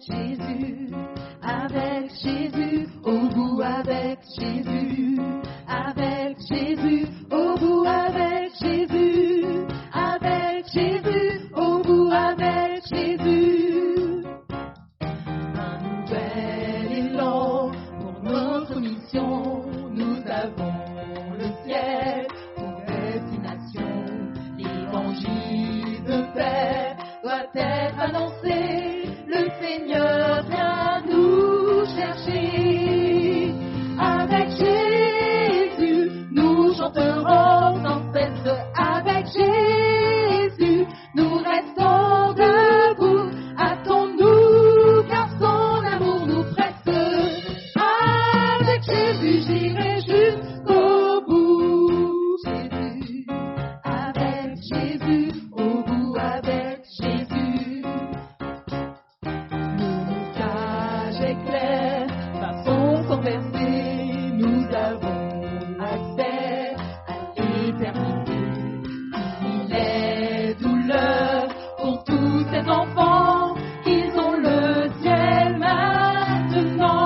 Jésus, avec Jésus, au bout avec Jésus, avec Jésus, au bout avec Jésus, avec Jésus, au bout avec Jésus. Un nouvel élan pour notre mission, nous avons le ciel pour destination. L'évangile de paix doit être annoncé, le Seigneur vient nous chercher. Avec Jésus, nous chanterons sans cesse. Avec Jésus, nous restons debout. Hâtons-nous, car son amour nous presse. Avec Jésus, j'irai jusqu'au bout. Jésus, avec Jésus, au bout avec Jésus. Le message est clair, façon conversée, nous avons accès à l'éternité. Il est douleur pour tous ces enfants, ils ont le ciel maintenant.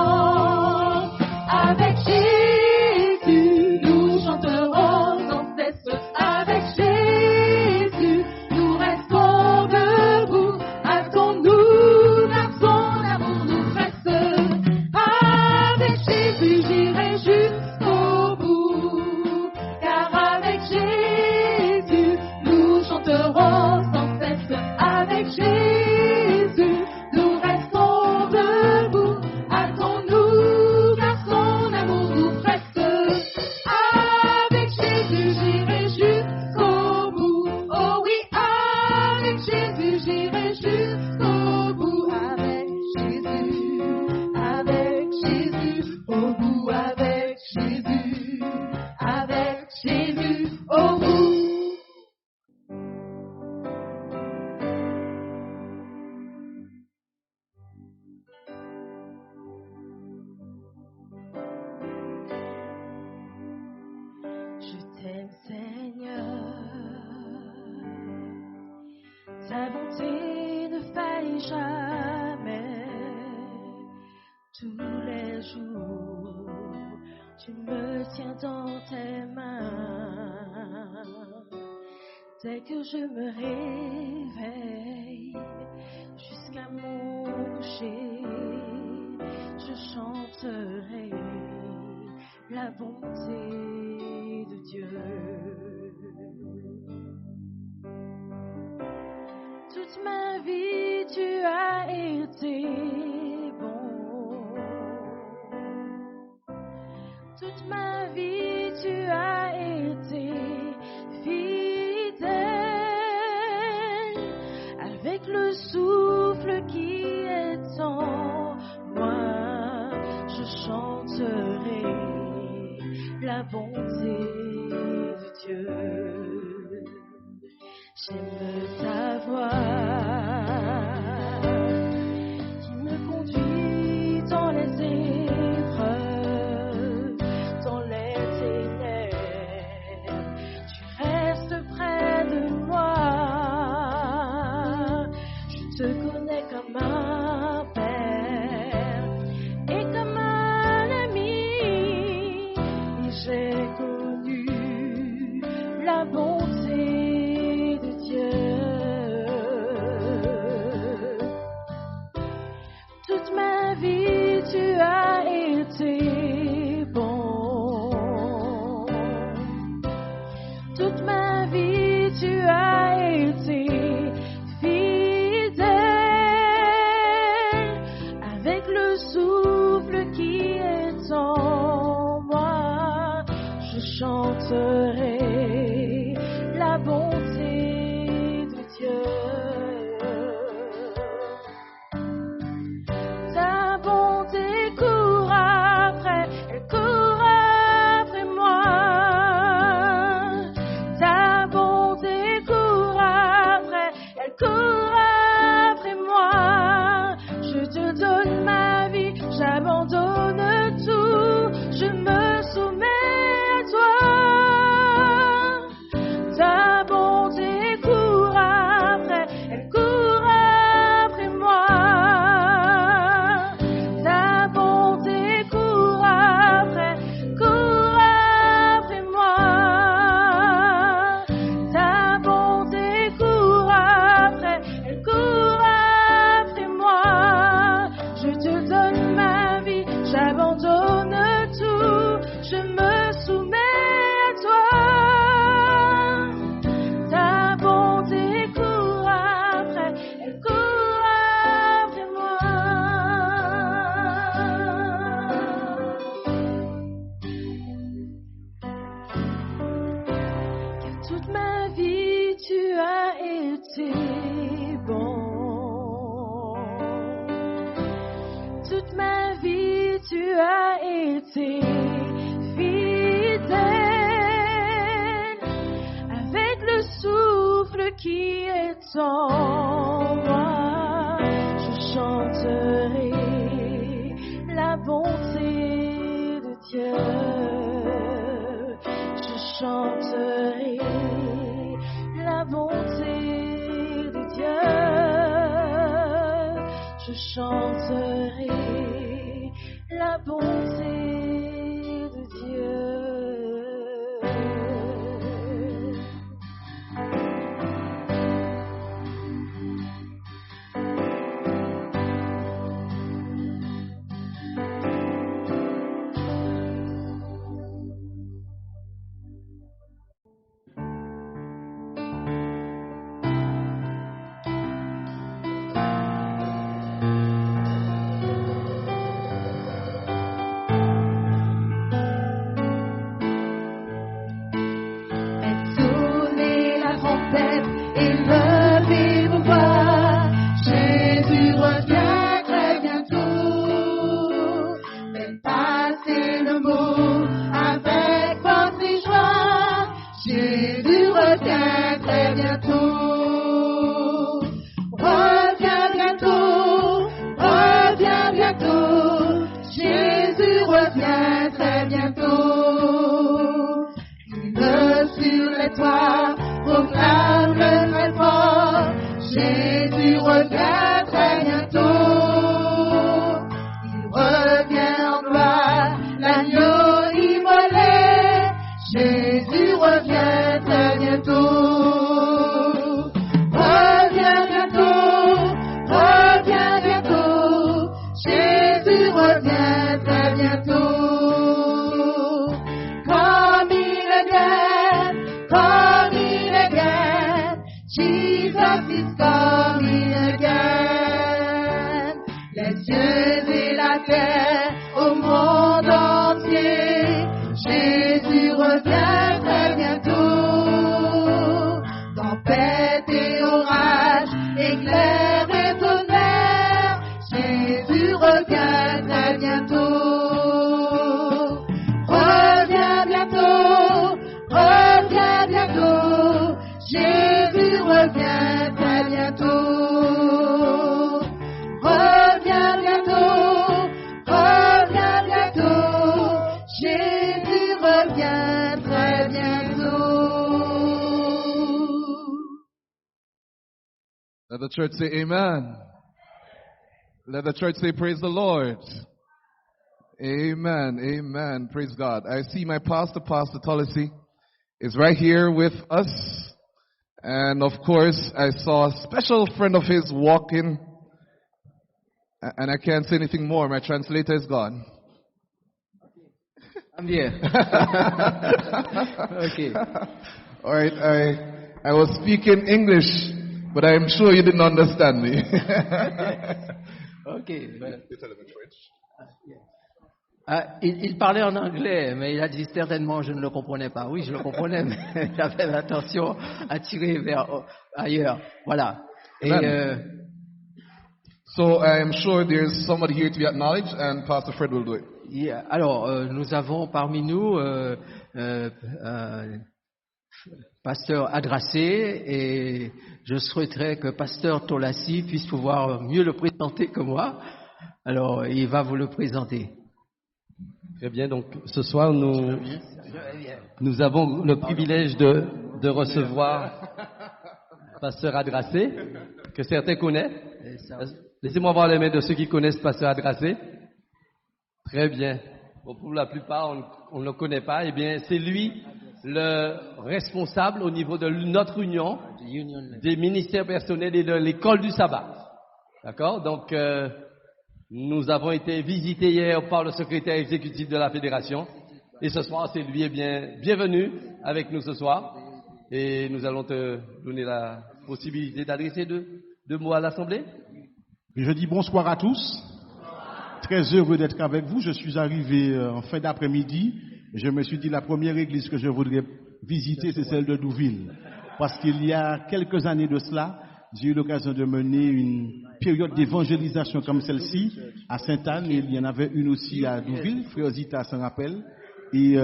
Avec Jésus, nous chanterons sans cesse. Avec Jésus, nous restons debout. Hâtons-nous, car son amour nous presse. Avec Jésus, j'irai jusqu'au bout. Car avec Jésus, nous chanterons sans cesse. Avec Jésus, nous restons debout. Hâtons-nous, car son amour nous presse. Avec Jésus, j'irai jusqu'au bout. Oh oui, avec Jésus, j'irai jusqu'au bout. Avec Jésus, au bout avec Jésus. Avec Jésus, au bout. Je t'aime, Seigneur. Ta bonté ne faillit jamais. Tous les jours, tu me tiens dans tes mains. Dès que je me réveille, jusqu'à mon coucher, je chanterai la bonté de Dieu. Toute ma vie, tu as été bon. Toute ma vie, tu as été fidèle. Avec le souffle qui est en moi, je chanterai la bonté de Dieu. J'aime ta voix qui me conduit dans les épreuves, dans les ténèbres. Tu restes près de moi. Je te connais comme un père et comme un ami. Et j'ai connu la bonté de Dieu. Toute ma vie, tu as été bon. Toute ma vie, tu as été fidèle. Avec le souffle qui est en moi, je chanterai la bonté de Dieu. Ta bonté court après, elle court après moi. Ta bonté court après, elle court après moi. Je te donne ma vie, j'abandonne tout, je me soumets à toi. Ta bonté été bon. Toute ma vie, tu as été fidèle. Avec le souffle qui est en moi, je chanterai la bonté de Dieu. Je chanterai la bonté de Dieu. Je chanterai la bonté de Dieu. Let the church say amen. Let the church say praise the Lord. Amen. Amen. Praise God. I see my pastor, Pastor Tulisi, is right here with us. And of course, I saw a special friend of his walking. And I can't say anything more. My translator is gone. I'm here. Okay. All right. I was speaking English, but I am sure you didn't understand me. Okay. Il parlait en anglais, mais il a dit certainement je ne le comprenais pas. Oui, je le comprenais, mais j'avais l'attention attirée vers ailleurs. Voilà. Et so I am sure there's somebody here to be acknowledged, and Pastor Fred will do it. Yeah. Alors, nous avons parmi nous Pasteur Adrassé, et je souhaiterais que Pasteur Tolassi puisse pouvoir mieux le présenter que moi. Alors, il va vous le présenter. Très bien, donc ce soir nous avons le privilège de recevoir Pasteur Adrassé, que certains connaissent. Laissez-moi voir les mains de ceux qui connaissent Pasteur Adrassé. Très bien. Bon, pour la plupart, on ne le connaît pas. Eh bien, c'est lui le responsable au niveau de notre union des ministères personnels et de l'école du sabbat. D'accord? Donc, nous avons été visités hier par le secrétaire exécutif de la fédération. Et ce soir, c'est lui. Eh bien, bienvenue avec nous ce soir. Et nous allons te donner la possibilité d'adresser deux mots à l'Assemblée. Je dis bonsoir à tous. Très heureux d'être avec vous. Je suis arrivé en fin d'après-midi. Je me suis dit la première église que je voudrais visiter, c'est celle de Douville. Parce qu'il y a quelques années de cela, j'ai eu l'occasion de mener une période d'évangélisation comme celle-ci à Sainte-Anne, et il y en avait une aussi à Douville, Frère Zita s'en rappelle, et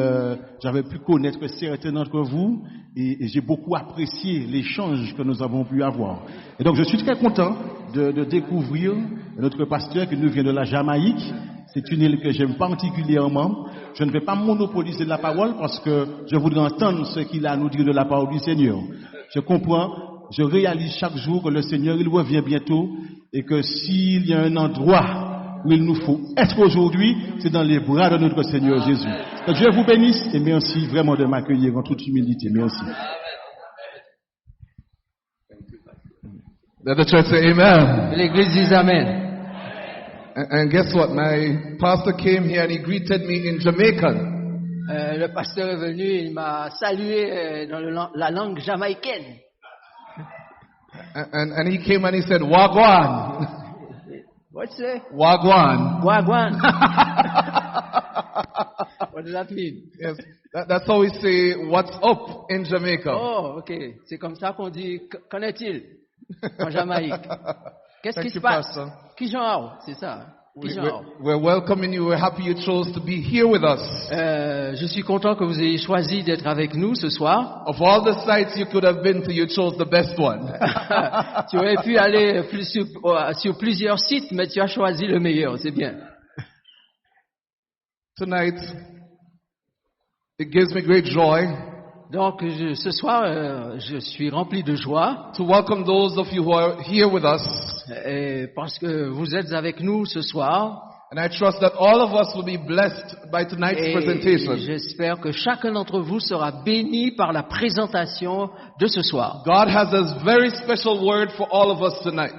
j'avais pu connaître certains d'entre vous, et j'ai beaucoup apprécié l'échange que nous avons pu avoir. Et donc je suis très content de découvrir notre pasteur qui nous vient de la Jamaïque. C'est une île que j'aime particulièrement. Je ne vais pas monopoliser la parole parce que je voudrais entendre ce qu'il a à nous dire de la parole du Seigneur. Je comprends, je réalise chaque jour que le Seigneur, il revient bientôt et que s'il y a un endroit où il nous faut être aujourd'hui, c'est dans les bras de notre Seigneur Jésus. Que Dieu vous bénisse et merci vraiment de m'accueillir en toute humilité. Merci. Let the church say amen. L'Église dit Amen. And guess what? My pastor came here and he greeted me in Jamaican. Le pasteur est venu, il m'a salué dans la langue jamaïcaine. And he came and he said, Wagwan. What's it? Wagwan. Wagwan. What does that mean? Yes, that's how we say what's up in Jamaica. Oh, ok. C'est comme ça qu'on dit qu'en est-il en Jamaïque. Qu'est-ce Thank qui se you, passe? Pastor. Qui genre? C'est ça. Qui genre? We're welcoming you. We're happy you chose to be here with us. Je suis content que vous ayez choisi d'être avec nous ce soir. Of all the sites you could have been to, you chose the best one. Tu aurais pu aller sur plusieurs sites, mais tu as choisi le meilleur. C'est bien. Tonight, it gives me great joy Donc, ce soir, je suis rempli de joie to welcome those of you who are here with us. parce que vous êtes avec nous ce soir. And I trust that all of us will be blessed by tonight's Et presentation. j'espère que chacun d'entre vous sera béni par la présentation de ce soir. God has a very special word for all of us tonight.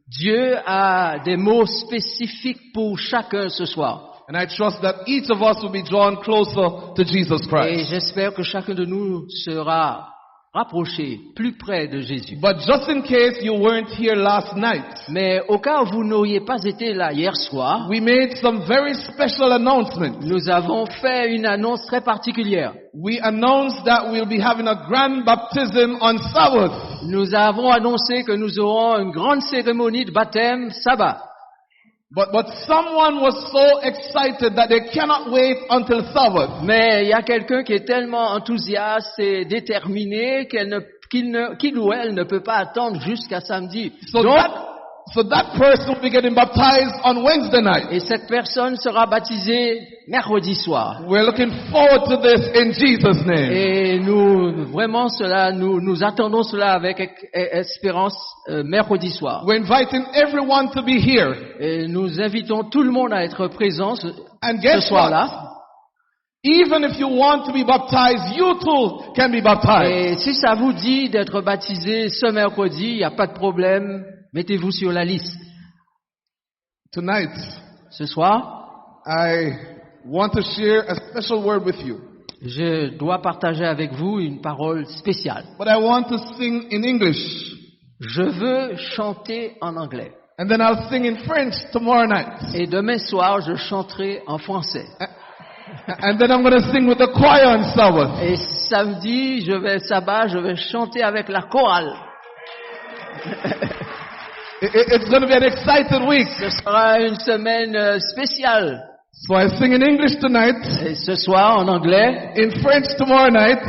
Dieu a des mots spécifiques pour chacun ce soir. And I trust that each of us will be drawn closer to Jesus Et Christ. j'espère que chacun de nous sera rapproché, plus près de Jésus. But just in case you weren't here last night, Mais au cas où vous n'auriez pas été là hier soir, we made some very special announcements. nous avons fait une annonce très particulière. We announced that we'll be having a grand baptism on Sabbath. Nous avons annoncé que nous aurons une grande cérémonie de baptême sabbat. But someone was so excited that they cannot wait until Sabbath. Mais il y a quelqu'un qui est tellement enthousiaste et déterminé qu'il ou elle ne peut pas attendre jusqu'à samedi. So that person will be getting baptized on Wednesday night. Et cette personne sera baptisée mercredi soir. We're looking forward to this in Jesus' name. Et nous attendons cela avec espérance mercredi soir. We're inviting everyone to be here. Et nous invitons tout le monde à être présent And ce guess soir-là. what? Even if you want to be baptized, you too can be baptized. Et si ça vous dit d'être baptisé ce mercredi, il n'y a pas de problème. Mettez-vous sur la liste. Tonight, Ce soir, I want to share a special word with you. je dois partager avec vous une parole spéciale. But I want to sing in English. Je veux chanter en anglais. And then I'll sing in French tomorrow night. Et demain soir, je chanterai en français. And then I'm going to sing with the choir on Sabbath. Et samedi, je vais chanter avec la chorale. It's going to be an excited week. Ce sera une semaine spéciale. So I sing in English tonight, Et ce soir en anglais, in French tomorrow night,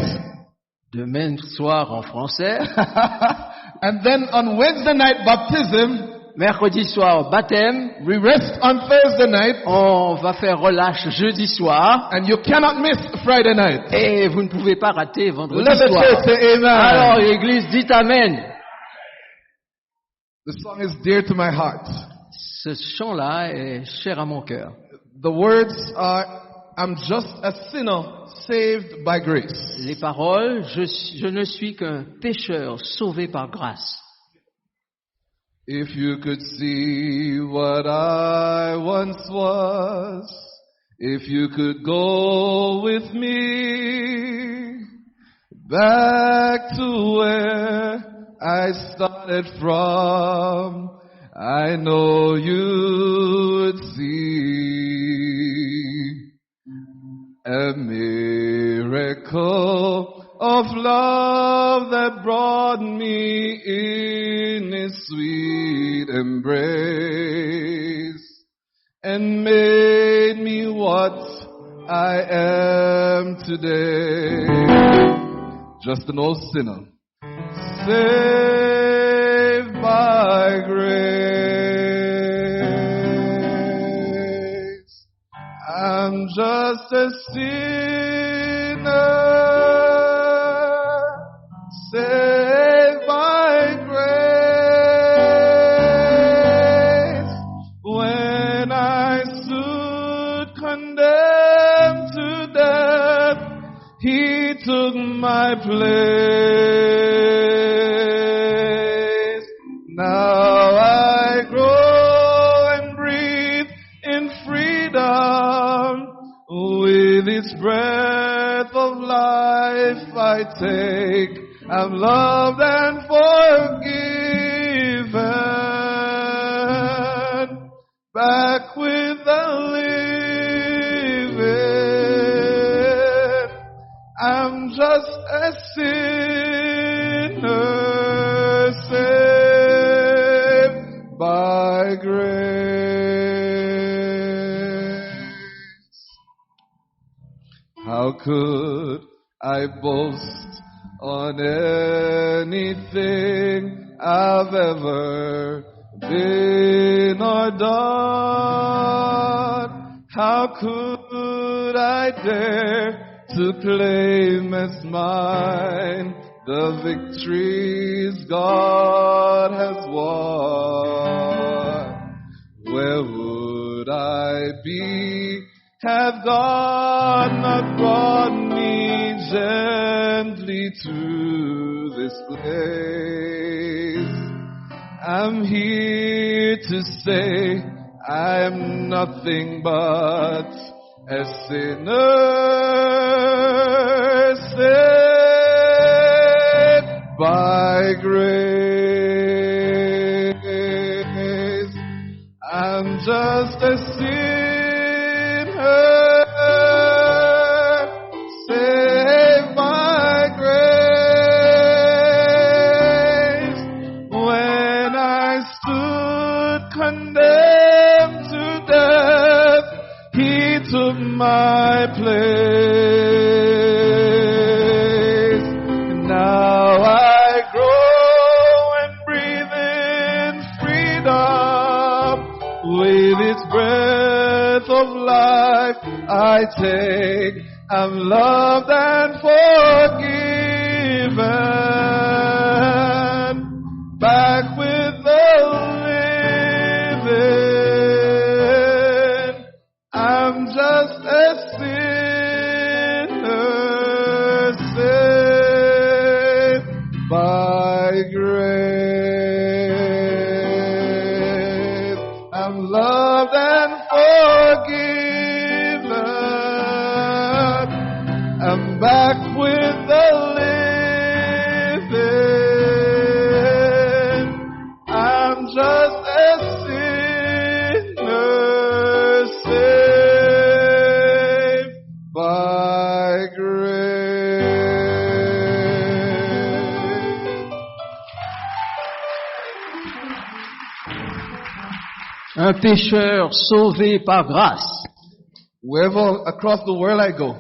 demain soir en français, and then on Wednesday night baptism, mercredi soir baptême, we rest on Thursday night, on va faire relâche jeudi soir, and you cannot miss Friday night. et vous ne pouvez pas rater vendredi Let the soir. church say amen. Alors l'église dit Amen. The song is dear to my heart. Ce chant-là est cher à mon cœur. The words are, I'm just a sinner saved by grace. Les paroles, je ne suis qu'un pécheur sauvé par grâce. If you could see what I once was, if you could go with me back to where I started from, I know you'd see a miracle Echo of love that brought me in his sweet embrace and made me what I am today. Just an old sinner, saved by grace. I'm just a sinner, saved by grace. When I stood condemned to death, he took my place. Now I grow and breathe in freedom. With its breath of life I take. I'm loved and forgiven. Back with the living. I'm just a sinner saved by grace. How could I boast on anything I've ever been or done? How could I dare to claim as mine the victories God has won? Where would I be had God not brought me gently to this place? I'm here to say I'm nothing but a sinner saved by grace. I'm just a sinner saved by grace. When I stood condemned to death, he took my place. Now I grow and breathe in freedom. With its breath of life I take. I'm loved and forgiven. Back with the living. I'm just a sinner saved by grace. I'm loved and forgiven. I'm back with the living. I'm just a sinner saved by grace. Un pécheur sauvé par grâce. Wherever across the world I go,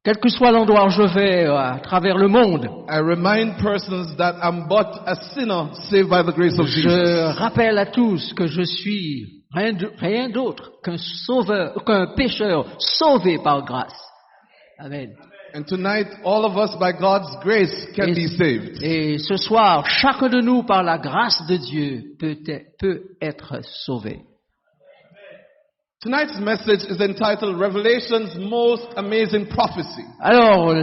Quel que soit l'endroit où je vais à travers le monde, I remind persons that I'm but a sinner saved by the grace of Jesus. je rappelle à tous que je suis rien d'autre qu'un sauveur, qu'un pécheur sauvé par grâce. Amen. And tonight, all of us, by God's grace, can be saved. Et ce soir, chacun de nous, par la grâce de Dieu, peut être sauvé. Tonight's message is entitled Revelation's Most Amazing Prophecy. Alors,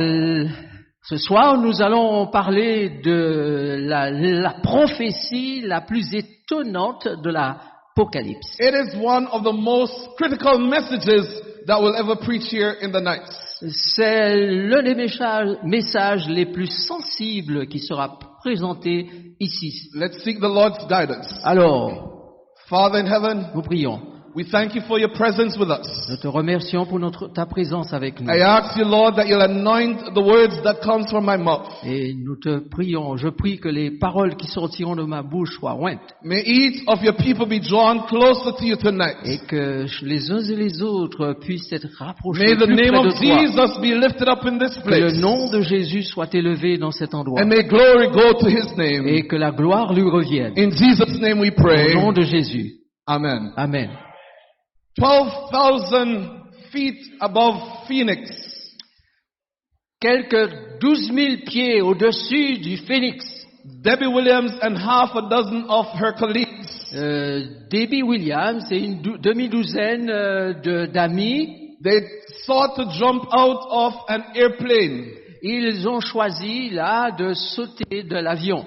ce soir, nous allons parler de la prophétie la plus étonnante de l'Apocalypse. It is one of the most critical messages that will ever preach here in the night. C'est l'un des messages les plus sensibles qui sera présenté ici. Let's seek the Lord's guidance. Alors, Father in heaven, nous prions. We thank you for your presence with us. Nous te remercions pour ta présence avec nous. I ask you, Lord, that you'll anoint the words that comes from my mouth. Et nous te prions, je prie que les paroles qui sortiront de ma bouche soient ointes. May each of your people be drawn closer to you Et tonight. que les uns et les autres puissent être rapprochés May the plus près name de of toi. Jesus be lifted up in this Que le place. nom de Jésus soit élevé dans cet endroit. And may glory go to his name. Et que la gloire lui revienne. In Jesus' name we pray. Au nom de Jésus. Amen. Amen. 12,000 feet above Phoenix. Quelques 12 000 pieds au-dessus du Phénix. Debbie Williams and half a dozen of her colleagues Debbie Williams et une demi-douzaine d'amis, they sought to jump out of an airplane. ils ont choisi là de sauter de l'avion.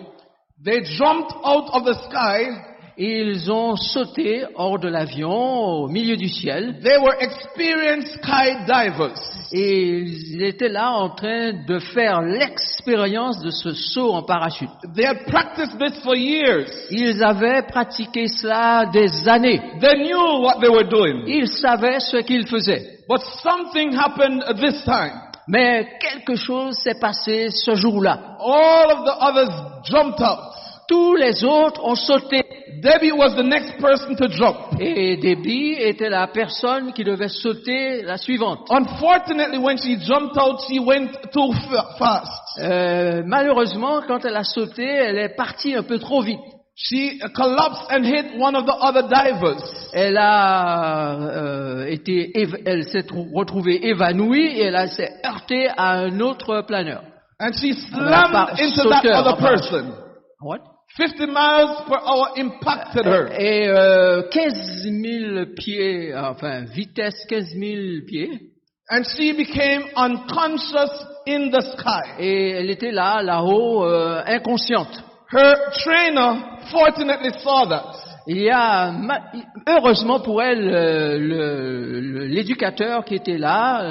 They jumped out of the sky. Ils ont sauté hors de l'avion au milieu du ciel They were experienced skydivers. et ils étaient là en train de faire l'expérience de ce saut en parachute. They had practiced this for years. Ils avaient pratiqué cela des années. They knew what they were doing. Ils savaient ce qu'ils faisaient. But something happened this time. Mais quelque chose s'est passé ce jour-là. All of the others jumped out. Tous les autres ont sauté. Debbie was the next person to jump. Et Debbie était la personne qui devait sauter la suivante. Unfortunately, when she jumped out, she went too fast. Malheureusement, quand elle a sauté, elle est partie un peu trop vite. She collapsed and hit one of the other divers. Elle s'est retrouvée évanouie et elle s'est heurtée à un autre planeur. And she slammed into that other person. What? 50 miles per hour impacted her. Et 15 000 pieds, enfin vitesse 15 000 pieds. And she became unconscious in the sky. Et elle était là-haut, inconsciente. Her trainer fortunately saw that. Il y a, heureusement pour elle, l'éducateur qui était là,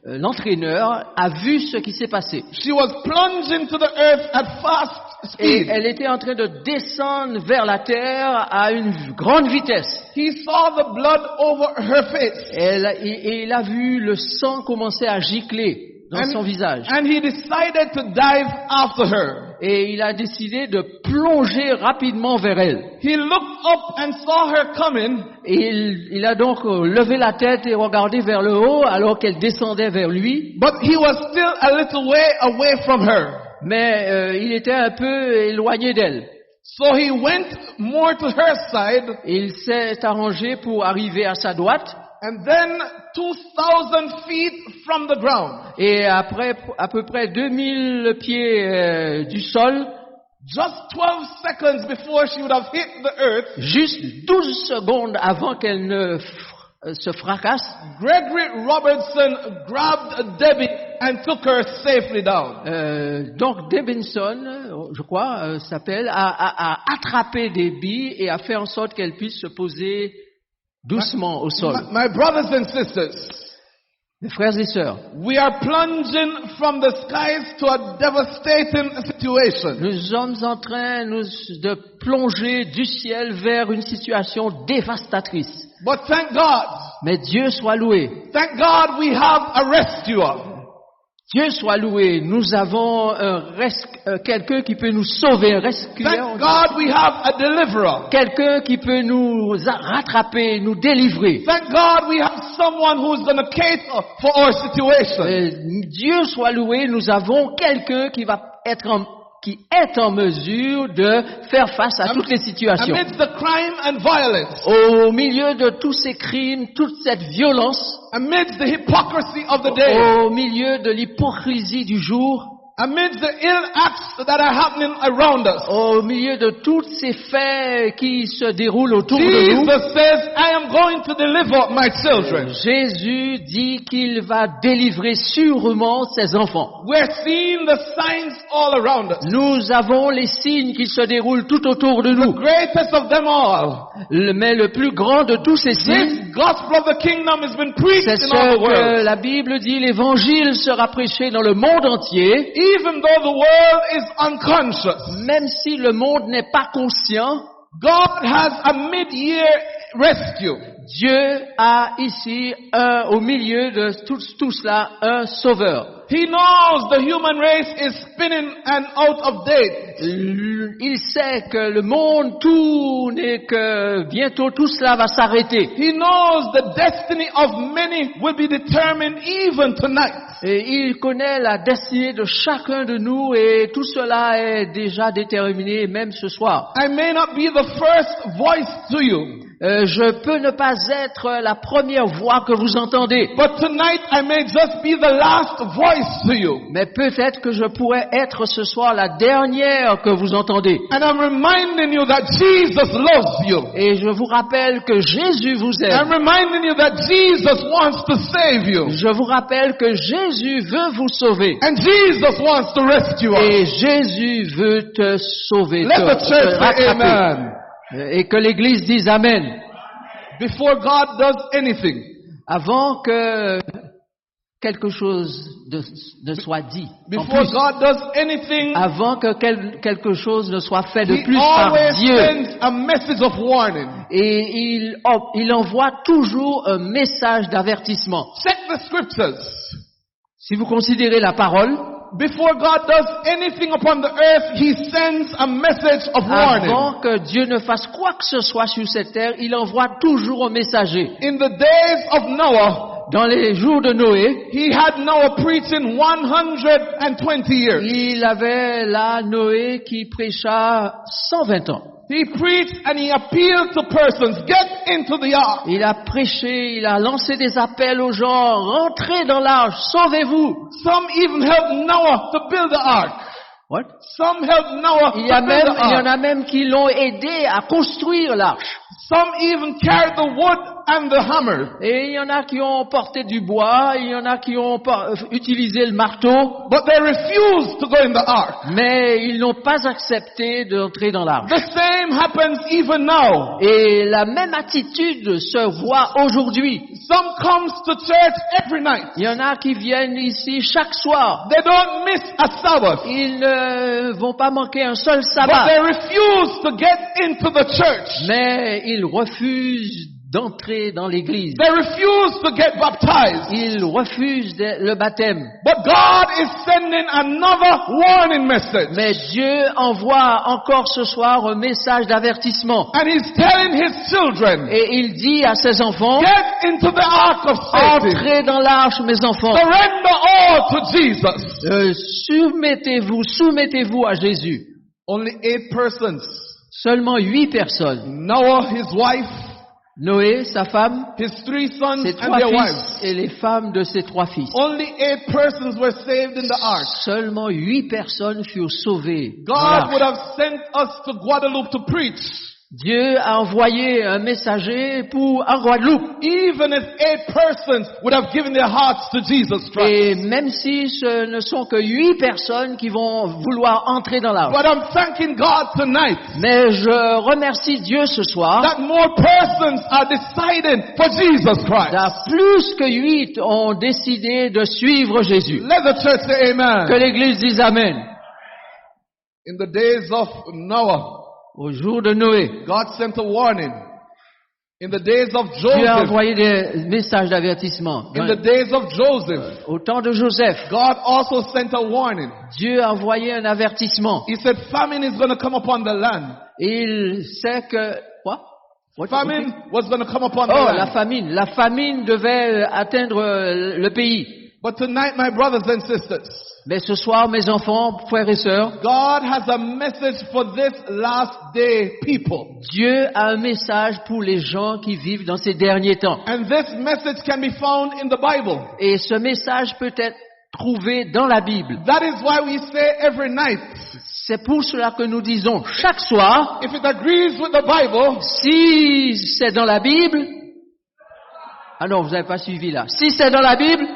l'entraîneur, a vu ce qui s'est passé. She was plunging to the earth at fast Et speed. elle était en train de descendre vers la terre à une grande vitesse. He saw the blood over her face. Et il a vu le sang commencer à gicler dans son visage. And he decided to dive after her. Et il a décidé de plonger rapidement vers elle. He looked up and saw her coming. Et il a donc levé la tête et regardé vers le haut alors qu'elle descendait vers lui. But he was still a little way away from her. Mais il était un peu éloigné d'elle. So he went more to her side. Il s'est arrangé pour arriver à sa droite. And then 2,000 feet from the ground. Et après, à peu près 2000 pieds du sol, Just 12 seconds before she would have hit the earth, juste 12 secondes avant qu'elle ne se fracasse, Gregory Robertson grabbed Debbie and took her safely down. donc Debinson, je crois, s'appelle, a attrapé Debbie et a fait en sorte qu'elle puisse se poser doucement au sol. My brothers and sisters, Mes frères et sœurs, we are plunging from the skies to a devastating situation. nous sommes en train de plonger du ciel vers une situation dévastatrice. But thank God, Mais Dieu soit loué. thank God we have a rescuer. Dieu soit loué. Nous avons quelqu'un qui peut nous sauver, un rescueur. Thank God we have a deliverer. Quelqu'un qui peut nous rattraper, nous délivrer. Thank God we have someone who's going to cater for our situation. Dieu soit loué, nous avons quelqu'un qui est en mesure de faire face à toutes les situations. Amidst the crime and violence, Au milieu de tous ces crimes, toute cette violence, amidst the hypocrisy of the day, au milieu de l'hypocrisie du jour, amidst the ill acts that are happening around us, au milieu de tous ces faits qui se déroulent autour de nous, Jesus says, I am going to deliver my children. Jésus dit qu'il va délivrer sûrement ses enfants. We're seeing the signs all around us. Nous avons les signes qui se déroulent tout autour de nous. Greatest of them all, Mais le plus grand de tous ces signes, this gospel of the kingdom has been preached c'est in all ce the world. que la Bible dit, l'évangile sera prêché dans le monde entier, Even though the world is unconscious, même si le monde n'est pas conscient. God has a mid-year rescue. Dieu a ici au milieu de tout cela un sauveur. He knows the human race is spinning and out of date. Il sait que le monde tourne et que bientôt tout cela va s'arrêter. He knows the destiny of many will be determined even tonight. Et il connaît la destinée de chacun de nous et tout cela est déjà déterminé même ce soir. I may not be the first voice to you, Je peux ne pas être la première voix que vous entendez, but tonight I may just be the last voice to you. mais peut-être que je pourrais être ce soir la dernière que vous entendez. And I'm reminding you that Jesus loves you. Et je vous rappelle que Jésus vous I'm aime. reminding you that Jesus wants to save you. Je vous rappelle que Jésus veut vous sauver. And Jesus wants to rescue us. Et Jésus veut te sauver, Let the church say rattraper. amen. Et que l'Église dise Amen. Before God does anything, Avant que quelque chose ne soit dit. En before plus, God does anything, avant que quelque chose ne soit fait de He plus par always Dieu. sends a message of warning. Et il envoie toujours un message d'avertissement. Check the scriptures. Si vous considérez la parole, Before God does anything upon the earth, He sends a message of warning. avant que Dieu ne fasse quoi que ce soit sur cette terre, il envoie toujours un messager. In the days of Noah, Dans les jours de Noé, he had Noah preaching 120 years. il avait là Noé qui prêcha 120 ans. He preached and he appealed to persons, get into the ark. Il a prêché, il a lancé des appels aux gens, rentrez dans l'arche, sauvez-vous. Some even helped Noah to build the ark. What? Some helped Noah Il to y build the en ark. a même qui l'ont aidé à construire l'arche. Some even carried the wood and the hammer. Et il y en a qui ont porté du bois, il y en a qui ont utilisé le marteau, But they refused to go in the ark. mais ils n'ont pas accepté d'entrer dans l'arche. The same happens even now. Et la même attitude se voit aujourd'hui. Some comes to church every night. Il y en a qui viennent ici chaque soir. They don't miss a Sabbath. Ils ne vont pas manquer un seul But sabbat, they refuse to get into the church. mais ils refusent d'entrer dans l'église. They refuse to get baptized. Ils refusent le baptême. But God is sending another warning message. Mais Dieu envoie encore ce soir un message d'avertissement. And He's telling His children, Et il dit à ses enfants, get into the ark of Satan. entrez dans l'arche, mes enfants. Surrender all to Jesus. Soumettez-vous à Jésus. Only 8 persons. Seulement 8 personnes. Noah, his wife, Noé, sa femme, his 3 sons ses and 3 their fils wives. et les femmes de ses 3 fils. Only 8 persons were saved in the ark. Seulement 8 personnes furent sauvées. dans God would l'arche. have sent us to Guadeloupe to preach. Dieu a envoyé un messager en Guadeloupe. Even if 8 persons would have given their hearts to Jesus Christ. Et même si ce ne sont que 8 personnes qui vont vouloir entrer dans l'arche. But I'm thanking God tonight Mais je remercie Dieu ce soir. that more persons are deciding for Jesus Christ. Plus que 8 ont décidé de suivre Jésus. Let the church say Que amen. l'Église dise Amen. In the days of Noah, Au jour de Noé, God sent a warning. In the days of Dieu a Joseph, envoyé des messages d'avertissement. in the days of Joseph, Au temps de Joseph, God also sent a warning. Dieu a envoyé un avertissement. He said famine is going to come upon the land. Il sait que... Quoi? What? Famine was going to come upon the Oh, land. la famine. La famine devait atteindre le pays. But tonight, my brothers and sisters, Mais ce soir, mes enfants, frères et sœurs, God has a message for this last day people. Dieu a un message pour les gens qui vivent dans ces derniers temps. And this message can be found in the Bible. Et ce message peut être trouvé dans la Bible. That is why we say every night, C'est pour cela que nous disons chaque soir, if it agrees with the Bible, si c'est dans la Bible... Ah non, vous n'avez pas suivi là. Si c'est dans la Bible,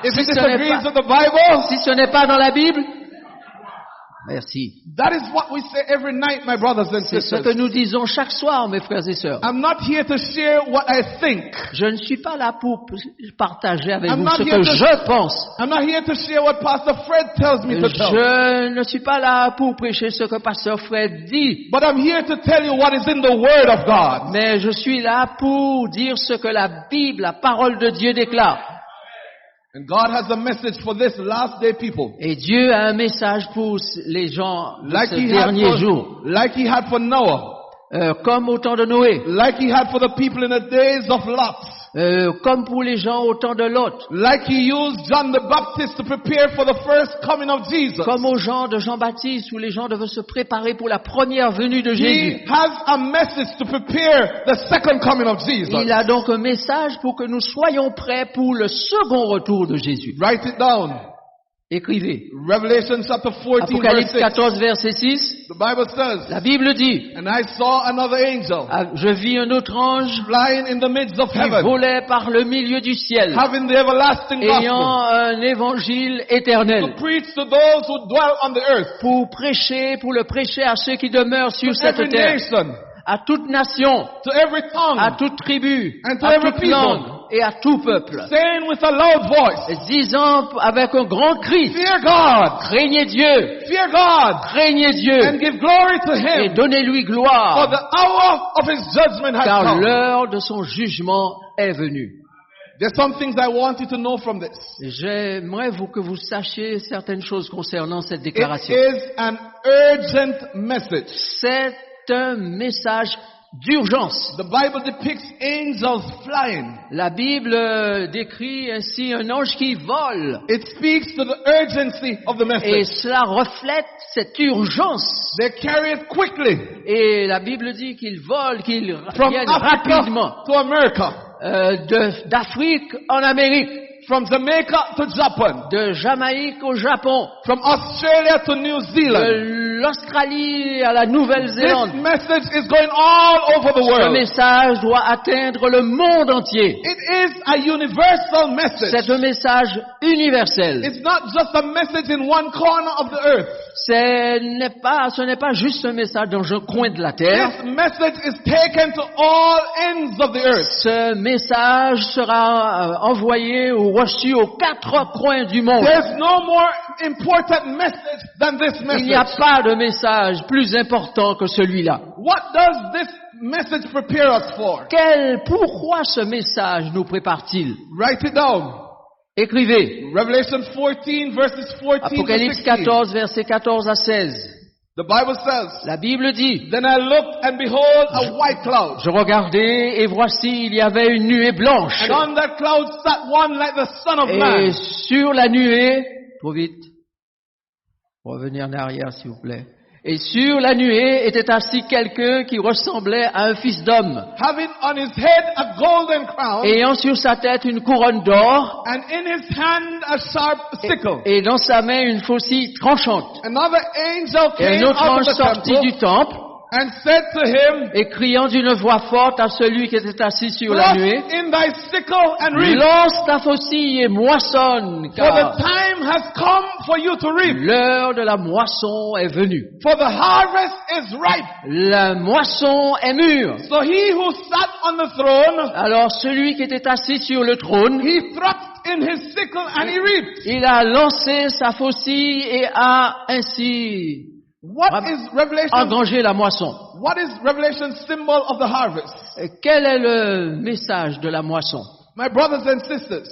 if it ce n'est disagrees pas- with the Bible, si ce n'est pas dans la Bible, Merci. That is what we say every night, my brothers and C'est ce que sisters. nous disons chaque soir, mes frères et sœurs. I'm not here to share what I think. Je ne suis pas là pour partager avec I'm vous not ce here que to- je pense. I'm not here to share what Pastor Fred tells me to tell. Je ne suis pas là pour prêcher ce que Pasteur Fred dit. But I'm here to tell you what is in the Word of God. Mais je suis là pour dire ce que la Bible, la parole de Dieu déclare. And God has a message for this last day people. Et Dieu a un message pour les gens de Like ce he had dernier jour. like he had for Noah. Comme au temps de Noé. Like he had for the people in the days of Lot. Comme pour les gens au temps de Lot. Like he used John the Baptist to prepare for the first coming of Jesus. Comme aux gens de Jean-Baptiste où les gens devaient se préparer pour la première venue de Jésus. He has a message to prepare the second coming of Jesus. Il a donc un message pour que nous soyons prêts pour le second retour de Jésus. Write it down. Écrivez. Revelation chapter 14 verse Apocalypse 6. 14 verset 6. The Bible says, La Bible dit, and I saw another angel je vis un autre ange flying in the midst of qui heaven, volait par le milieu du ciel, having the everlasting ayant gospel un évangile to éternel, preach to those who dwell on the earth, pour prêcher, pour le prêcher à ceux qui demeurent to sur cette every terre, nation, à toute nation, to every tongue, à toute tribu, And to à every toute people. langue et à tout peuple, saying with a loud voice, disant avec un grand cri, Fear God, craignez Dieu, fear God, craignez and Dieu, give glory to et Him, donnez-lui for gloire, the hour of His judgment has car come. l'heure de son jugement est venue. There's some things I want you to know from this. J'aimerais que vous sachiez certaines choses concernant cette It déclaration. is an urgent message. C'est un message d'urgence. The Bible depicts angels flying. La Bible décrit ainsi un ange qui vole. It speaks to the urgency of the Et message. cela reflète cette urgence. They carry it quickly Et la Bible dit qu'il vole, qu'il from vienne Africa rapidement to America, d'Afrique en Amérique, from Jamaica to Japan, de Jamaïque au Japon, from Australia to New Zealand. de l'Australie à la This Nouvelle-Zélande. message is going all over the Ce world. message doit atteindre le monde entier. It is a universal message. C'est un message universel. It's not just a message in one corner of the earth. Ce n'est pas juste un message dans un coin de la terre. This message is taken to all ends of the earth. Ce message sera envoyé ou reçu aux quatre coins du monde. There's no more important message than this Il n'y a message. pas de message plus important que celui-là. What does this message prepare us for? Pourquoi ce message nous prépare-t-il? Write it down. Écrivez. Revelation 14 verses 14 to Apocalypse 16. 14, versets 14 à 16. The Bible says, La Bible dit, Then I looked and behold a white cloud. je regardais et voici il y avait une nuée blanche. And on that cloud sat one like the Son of Et Man. sur la nuée, trop vite, revenir en arrière s'il vous plaît. Et sur la nuée était assis quelqu'un qui ressemblait à un fils d'homme, Having on his head a golden crown, ayant sur sa tête une couronne d'or and in his hand a sharp sickle. et dans sa main une faucille tranchante. Another angel Et un came autre out ange of the sortit temple du temple and said to him, et criant d'une voix forte à celui qui était assis sur la nuée, Thrust in thy sickle and reap, lance ta faucille et moissonne, for the car time has come for you to reap, l'heure de la moisson est venue. for the harvest is ripe. La moisson est mûre. So he who sat on the throne, Alors celui qui était assis sur le trône, he thrust in his sickle and he reaped. il a lancé sa faucille et a ainsi What is Revelation? engrangé la moisson. What is Revelation symbol of the harvest? Et quel est le message de la moisson? My brothers and sisters,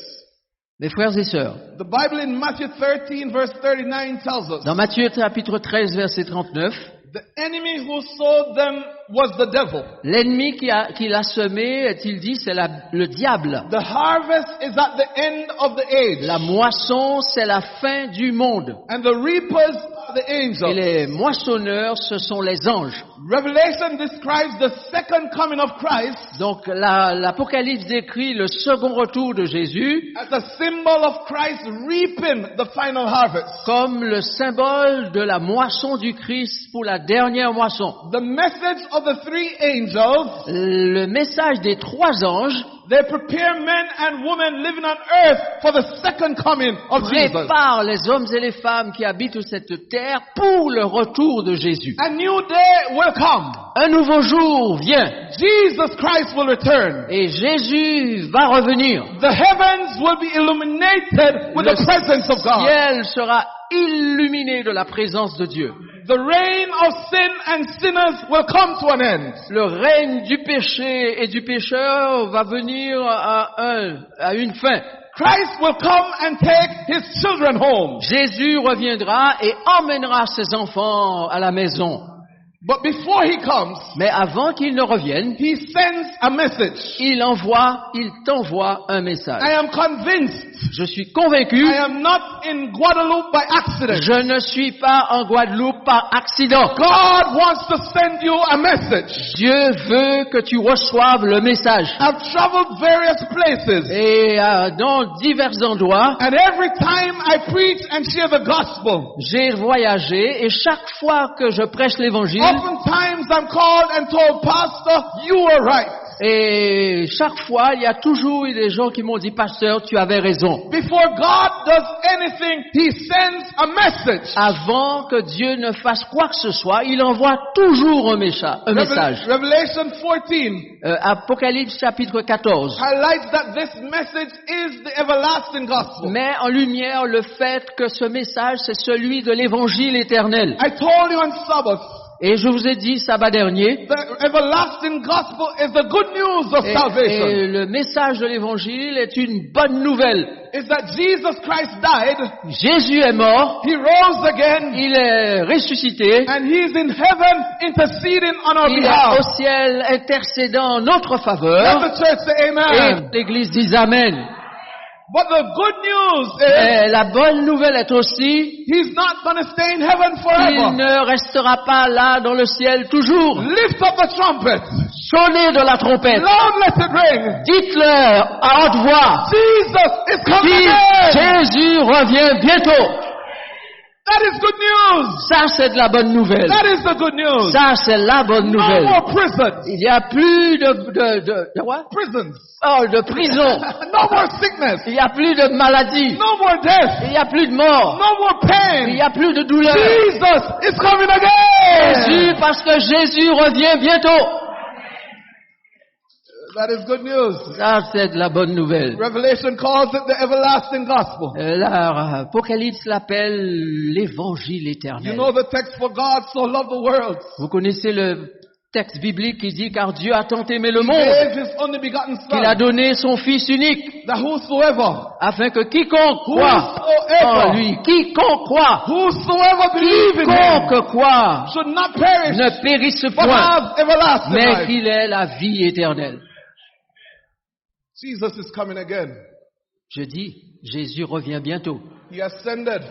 Mes frères et sœurs, the Bible in Matthew 13 verse 39 tells us, dans Matthieu chapitre 13 verset 39, the enemy who sowed them was the devil. l'ennemi qui l'a semé, est-il dit, c'est le diable. The harvest is at the end of the age. La moisson, c'est la fin du monde. And the reapers are the Et angels. les moissonneurs, ce sont les anges. Revelation describes the second coming of Christ Donc l'Apocalypse décrit le second retour de Jésus as a symbol of Christ reaping the final harvest. comme le symbole de la moisson du Christ pour la dernière moisson. The message of the three angels Le message des trois anges they prepare men and women living on earth for the second coming of Jesus. Prépare les hommes et les femmes qui habitent cette terre pour le retour de Jésus. A new day will come. Un nouveau jour vient Jesus Christ will return. et Jésus va revenir. The heavens will be illuminated with Le the presence of God. ciel sera illuminé de la présence de Dieu. The reign of sin and sinners will come to an end. Le règne du péché et du pécheur va venir à une fin. Christ will come and take his children home. Jésus reviendra et emmènera ses enfants à la maison. But before he comes, Mais avant qu'il ne revienne, he sends a message. il t'envoie un message. I am convinced Je suis convaincu, I am not in Guadeloupe by accident. je ne suis pas en Guadeloupe par accident. God wants to send you a message. Dieu veut que tu reçoives le message. I've traveled various places, Et dans divers endroits, and every time I preach and share the gospel, j'ai voyagé et chaque fois que je prêche l'évangile, oftentimes I'm called and told, Pastor, you were right. et chaque fois, il y a toujours eu des gens qui m'ont dit, pasteur, tu avais raison. Before God does anything, he sends a message. Avant que Dieu ne fasse quoi que ce soit, il envoie toujours un message. Revelation 14 Apocalypse chapitre 14 highlights that this message is the everlasting gospel. met en lumière le fait que ce message, c'est celui de l'évangile éternel. I told you on Sabbath, Et je vous ai dit sabbat dernier, the everlasting gospel is the good news of et salvation. le message de l'évangile est une bonne nouvelle. Is that Jesus Christ died, Jésus est mort, he rose again, il est ressuscité, and he's in heaven interceding on our il est au behalf. ciel intercédant en notre Let faveur, the church say et amen. l'Église dit Amen. But the good news is Et la bonne nouvelle est aussi, he's not going to stay in heaven il forever. ne restera pas là dans le ciel toujours. Lift up the trumpet. Sonnez de la trompette. Loud let it ring. Dites-leur à haute voix, Jesus is coming si again. Jésus revient bientôt. That is good news. Ça, c'est de la bonne nouvelle. That is the good news. Ça, c'est la bonne No nouvelle. more prisons. Il n'y a plus de quoi? Prisons. Oh, de prison. No more sickness. Il n'y a plus de maladie. No more death. Il n'y a plus de mort. No more Il pain. n'y a plus de douleur. Jesus is coming again. Jésus, parce que Jésus revient bientôt. That is good news. Ça, c'est de la bonne nouvelle. Revelation calls it the everlasting gospel. L'Apocalypse l'appelle l'évangile You éternel. know the text, for God so loved the world. Vous connaissez le texte biblique qui dit, car Dieu a tant aimé le He monde gave his only begotten qu'il a son, donné son Fils unique, that whosoever, afin que quiconque croit en whosoever, lui, quiconque croit, whosoever believe in him quiconque croit, should not perish, ne périsse but point, have everlasting mais life. qu'il ait la vie éternelle. Jesus is coming again. Je dis, Jésus revient bientôt. He ascended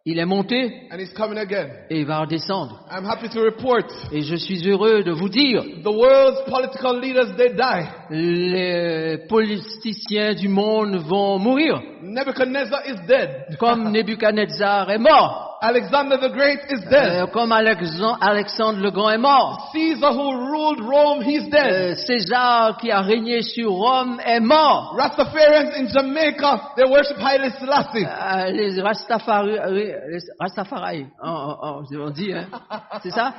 Il est monté and he's coming again. et il va redescendre. I'm happy to report Et je suis heureux de vous dire, the world's political leaders, they die. les politiciens du monde vont mourir, Nebuchadnezzar is dead. comme Nebuchadnezzar est mort, Alexander the Great is dead. comme Alexandre le Grand est mort, Caesar who ruled Rome, he's dead. César qui a régné sur Rome est mort. Rastafarians in Jamaica, they worship Haile Selassie. Les Rastafari, on dit, hein, c'est ça?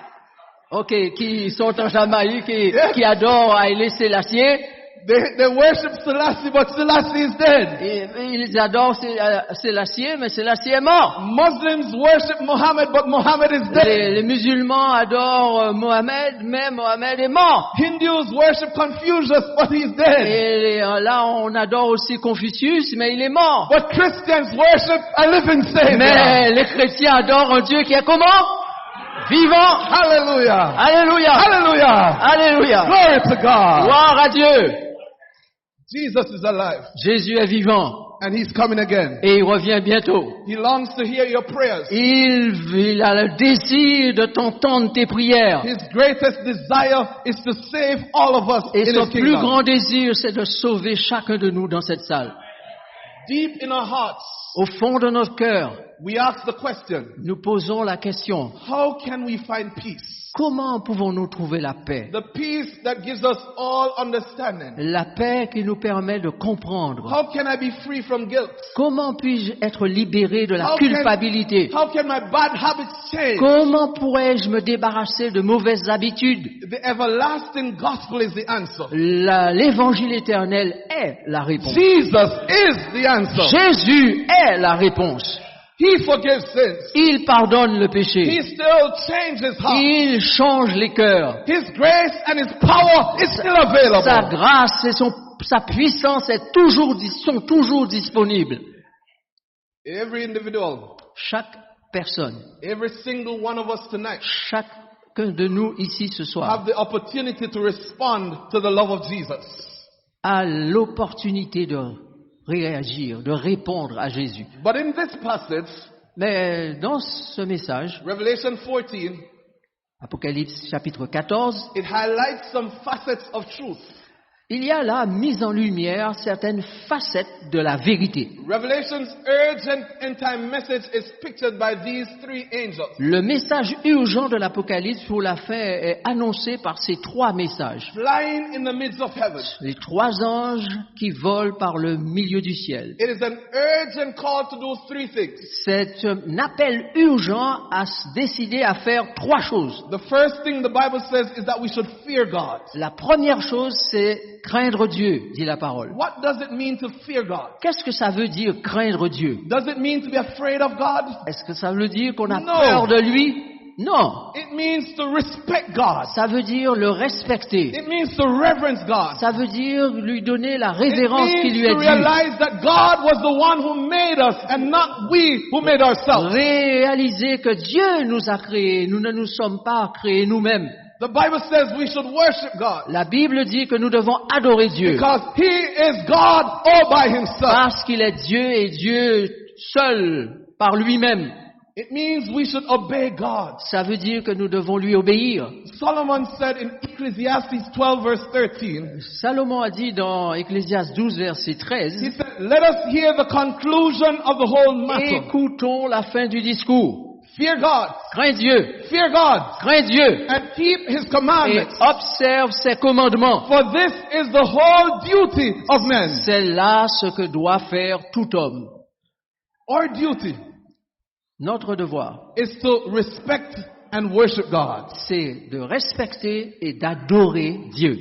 Ok, qui sont en Jamaïque et qui adorent Haile Selassie. They worship Selassie, but Selassie is dead. Ils adorent Selassie, mais Selassie est mort. Muslims worship Muhammad, but Muhammad is dead. Les musulmans adorent Mohamed, mais Mohamed est mort. Hindus worship Confucius, but he's dead. Et là, on adore aussi Confucius, mais il est mort. But Christians worship a living Savior. Mais les chrétiens adorent un Dieu qui est comment? Vivant. Hallelujah. Alléluia. Hallelujah. Alléluia. Glory to God. Gloire à Dieu. Jesus is alive Jésus est vivant and he's coming again. et il revient bientôt. He longs to hear your prayers. Il a le désir de t'entendre tes prières. His greatest desire is to save all of us Et in son his plus kingdom. grand désir, c'est de sauver chacun de nous dans cette salle. Deep in our hearts, Au fond de notre cœur, we ask the question, nous posons la question, how can we find peace? comment pouvons-nous trouver la paix? The peace that gives us all understanding. La paix qui nous permet de comprendre. How can I be free from guilt? Comment puis-je être libéré de la How culpabilité? can my bad habits change? Comment pourrais-je me débarrasser de mauvaises habitudes? The everlasting gospel is the answer. L'évangile éternel est la réponse. Jesus is the answer. Jésus est la réponse. He forgives sins. Il pardonne le péché. He still changes hearts. Il change les cœurs. His grace and His power is still Sa available. grâce et sa puissance sont toujours disponibles. Every individual, Chaque personne, every single one of us tonight chacun de nous ici ce soir have the opportunity to respond to the love of Jesus. a l'opportunité de réagir, de répondre à Jésus. But in this passage, Mais dans ce message, Revelation 14, Apocalypse chapitre 14, it highlights some facets of truth. il y a là mise en lumière certaines facettes de la vérité. Revelation's urgent end-time message is pictured by these three angels. Le message urgent de l'Apocalypse pour la fin est annoncé par ces trois messages. Flying in the midst of heaven. Les trois anges qui volent par le milieu du ciel. It is an urgent call to do three things. C'est un appel urgent à se décider à faire trois choses. The first thing the Bible says is that we should fear God. La première chose, c'est craindre Dieu, dit la parole. What does it mean to fear God? Qu'est-ce que ça veut dire, craindre Dieu? Does it mean to be afraid of God? Est-ce que ça veut dire qu'on a No. peur de lui? Non. It means to respect God. Ça veut dire le respecter. It means to reverence God. Ça veut dire lui donner la It révérence qui lui means est to due. realize that God was the one who made us and not we who made ourselves. Réaliser que Dieu nous a créés, nous ne nous sommes pas créés nous-mêmes. The Bible says we should worship God La Bible dit que nous devons adorer Dieu because He is God all by Himself. parce qu'il est Dieu et Dieu seul par lui-même. It means we should obey God. Ça veut dire que nous devons lui obéir. Solomon said in Ecclesiastes 12 verse 13, Salomon a dit dans Ecclésiaste 12 verset he 13, said, let us hear the conclusion of the whole matter. écoutons la fin du discours. Fear God, Crains Dieu, fear God, crains Dieu and keep His et commandments. observe ses commandements. For this is the whole duty of men. C'est là ce que doit faire tout homme. Our duty Notre devoir, is to respect and worship God. c'est de respecter et d'adorer Dieu.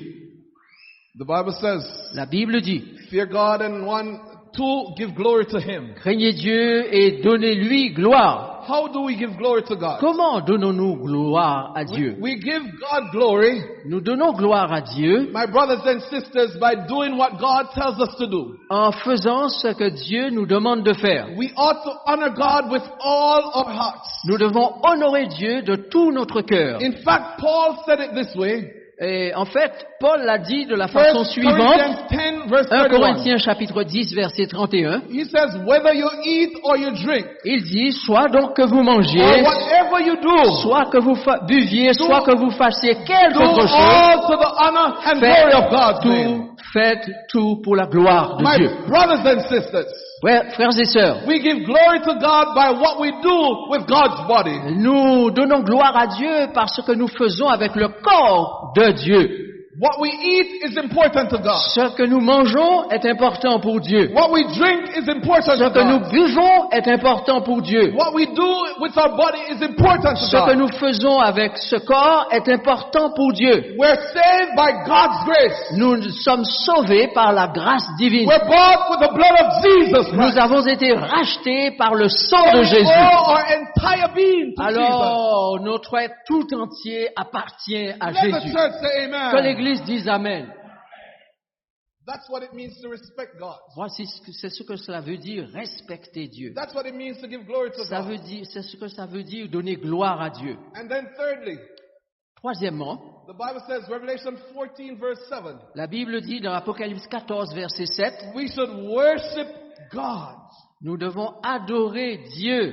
The Bible says, La Bible dit, fear God and one, two, give glory to Him. craignez Dieu et donnez-lui gloire. How do we give glory to God? Comment donnons-nous gloire à Dieu? We give God glory, Nous donnons gloire à Dieu my brothers and sisters, by doing what God tells us to do. en faisant ce que Dieu nous demande de faire. We ought to honor God with all our hearts. Nous devons honorer Dieu de tout notre cœur. In fact, Paul said it this way. Et en fait, Paul l'a dit de la 1 façon suivante. Corinthians 10 verse 1 31. Corinthiens chapitre 10 verset 31. He says, whether you eat or you drink, Il dit, soit donc que vous or mangiez, whatever you do, soit que vous buviez, soit que vous fassiez quelque do autre chose, all to the honor and glory of God's name. faites tout pour la gloire de My Dieu. brothers and sisters, Ouais, frères et sœurs, we give glory to God by what we do with God's body. nous donnons gloire à Dieu par ce que nous faisons avec le corps de Dieu. What we eat is important to God. Ce que nous mangeons est important pour Dieu. What we drink is important Ce to que nous God. buvons est important pour Dieu. What we do with our body is important to Ce que God. nous faisons avec ce corps est important pour Dieu. We're saved by God's grace. Nous sommes sauvés par la grâce divine. We're bought with the blood of Jesus Nous Christ. avons été rachetés par le sang de We Jésus. owe our entire being to Jesus. Alors, notre être tout entier appartient à Let the Jésus. church say Que amen. l'Église dise Amen. That's what it means to respect God. Voici c'est ce que cela veut dire, respecter Dieu. That's what it means to give glory to Ça God. veut dire, c'est ce que ça veut dire, donner gloire à Dieu. And then thirdly, Troisièmement, the Bible says, Revelation 14 verse 7, la Bible dit dans Apocalypse 14, verset 7, we should worship God. nous devons adorer Dieu.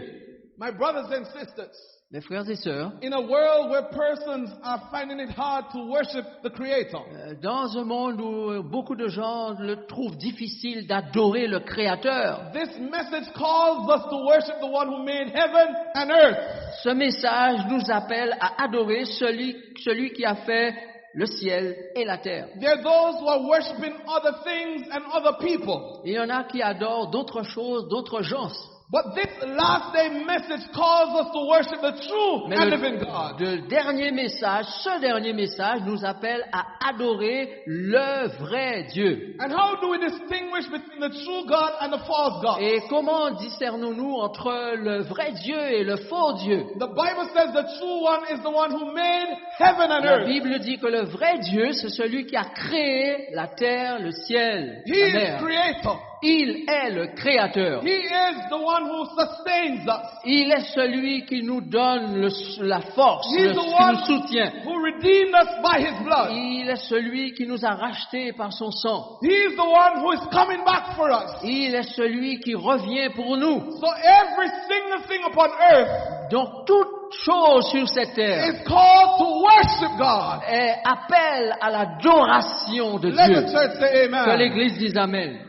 My brothers and sisters, Mes frères et sœurs, in a world where persons are finding it hard to worship the Creator, dans un monde où beaucoup de gens le trouvent difficile d'adorer le Créateur, this message calls us to worship the one who made heaven and earth. ce message nous appelle à adorer celui qui a fait le ciel et la terre. There are those who are worshiping other things and other people. Il y en a qui adorent d'autres choses, d'autres gens. But this last day message calls us to worship the true Mais and living God. ce dernier message nous appelle à adorer le vrai Dieu. And how do we distinguish between the true God and the false God? Et comment discernons-nous entre le vrai Dieu et le faux Dieu? The Bible says the true one is the one who made heaven and La earth. Bible dit que le vrai Dieu, c'est celui qui a créé la terre, le ciel, He la is mer. creator. Il est le créateur. He is the one who sustains us. Il est celui qui nous donne la force, He's qui the nous one soutient. who redeemed us by his blood. Il est celui qui nous a rachetés par son sang. He is the one who is coming back for us. Il est celui qui revient pour nous. So every single thing upon earth Donc toute chose sur cette terre is called to worship God. appelle à l'adoration de Let Dieu. the church say Que amen. l'Église dise Amen.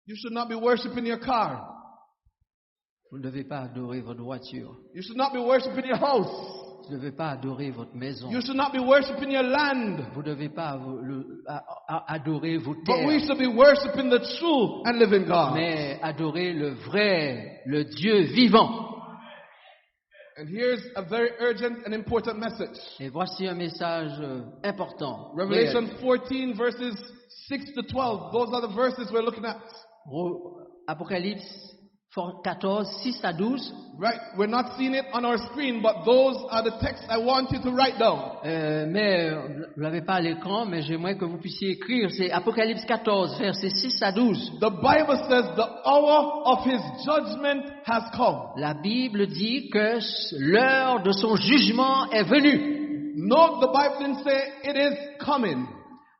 You should not be worshiping your car. Vous ne devez pas adorer votre voiture. You should not be worshiping your house. Vous ne devez pas adorer votre maison. You should not be worshiping your land. Vous ne devez pas adorer vos But terres. we should be worshiping the true and living God. Mais adorer le vrai, le Dieu vivant. And here's a very urgent and important message. Et voici un message important. Revelation réel. 14 verses 6 to 12. Those are the verses we're looking at. Apocalypse 14, 6 à 12. Right? We're not seeing it on our screen, but those are the texts I want you to write down. Mais vous l'avez pas à l'écran, mais j'aimerais que vous puissiez écrire. C'est Apocalypse 14, versets 6 à 12. The Bible says the hour of his judgment has come. La Bible dit que l'heure de son jugement est venue. No, the Bible didn't say it is coming.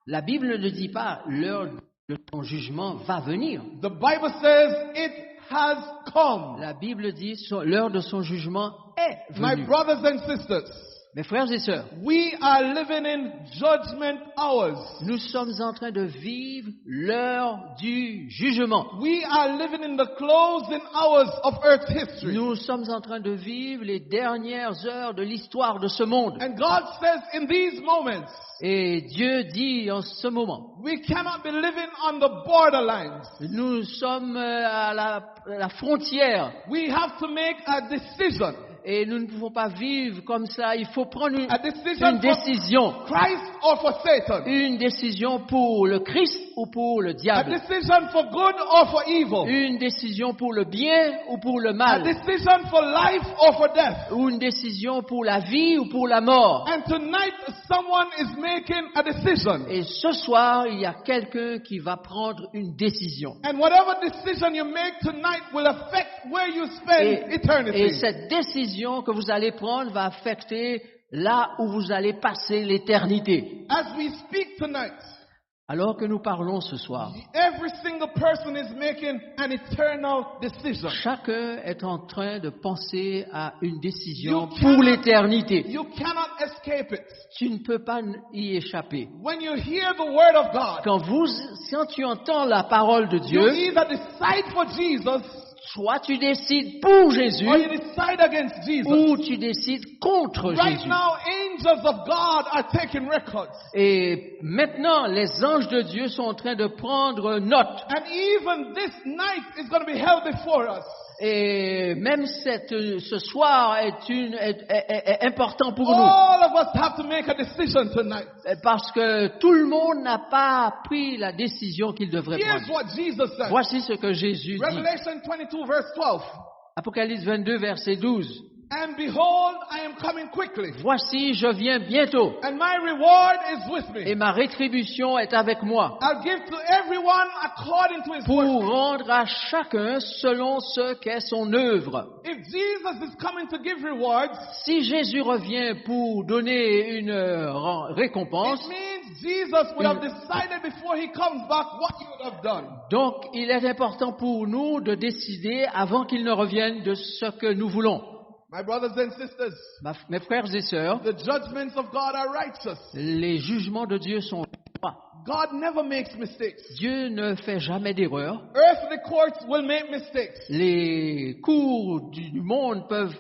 La Bible ne dit pas l'heure de son jugement va venir. The Bible says it has come. La Bible dit l'heure de son jugement est My venue. brothers and sisters, Mes frères et sœurs, we are living in judgment hours. nous sommes en train de vivre l'heure du jugement. We are living in the closing hours of Earth's history. Nous sommes en train de vivre les dernières heures de l'histoire de ce monde. And God says in these moments, Et Dieu dit en ce moment, we cannot be living on the borderlines. nous sommes à la frontière We have to make a decision. et nous ne pouvons pas vivre comme ça. Il faut prendre A decision une décision. for Christ or for Satan. Une décision pour le Christ ou pour le A diable. decision for good or for evil. Une décision pour le bien ou pour le A mal. decision for life or for death. Ou une décision pour la vie ou pour la mort. And tonight someone is making a decision. Et ce soir, il y a quelqu'un qui va prendre une décision. And whatever decision you make tonight will affect where you spend Et eternity. cette décision que vous allez prendre va affecter là où vous allez passer l'éternité. As we speak tonight, Alors que nous parlons ce soir, every single person is making an eternal decision. chacun est en train de penser à une décision You pour cannot- l'éternité. You cannot escape it. Tu ne peux pas y échapper. When you hear the word of God, Quand tu entends la parole de you Dieu, either decide for Jesus soit tu décides pour Jésus or you decide against Jesus. ou tu décides contre Right Jésus. now, angels of God are taking records. Et maintenant, les anges de Dieu sont en train de prendre note. And even this night is going to be held before us. Et même ce soir est important pour nous. All of us have to make a decision tonight. Parce que tout le monde n'a pas pris la décision qu'il devrait Here's prendre. what Jesus said. Voici ce que Jésus dit. Revelation 22 verse 12. Apocalypse 22, verset 12. And behold, I am coming quickly. Voici, je viens bientôt, And my reward is with et me. ma rétribution est avec moi, I'll give to everyone according to his pour work. rendre à chacun selon ce qu'est son œuvre. If Jesus is coming to give rewards, Si Jésus revient pour donner une récompense, it means Jesus would have decided before he comes back what he would have done. donc il est important pour nous de décider avant qu'il ne revienne de ce que nous voulons. My brothers and sisters, Mes frères et sœurs, the judgments of God are righteous. les jugements de Dieu sont droits. God never makes mistakes. Dieu ne fait jamais d'erreur. Earthly courts will make mistakes. Les cours du monde peuvent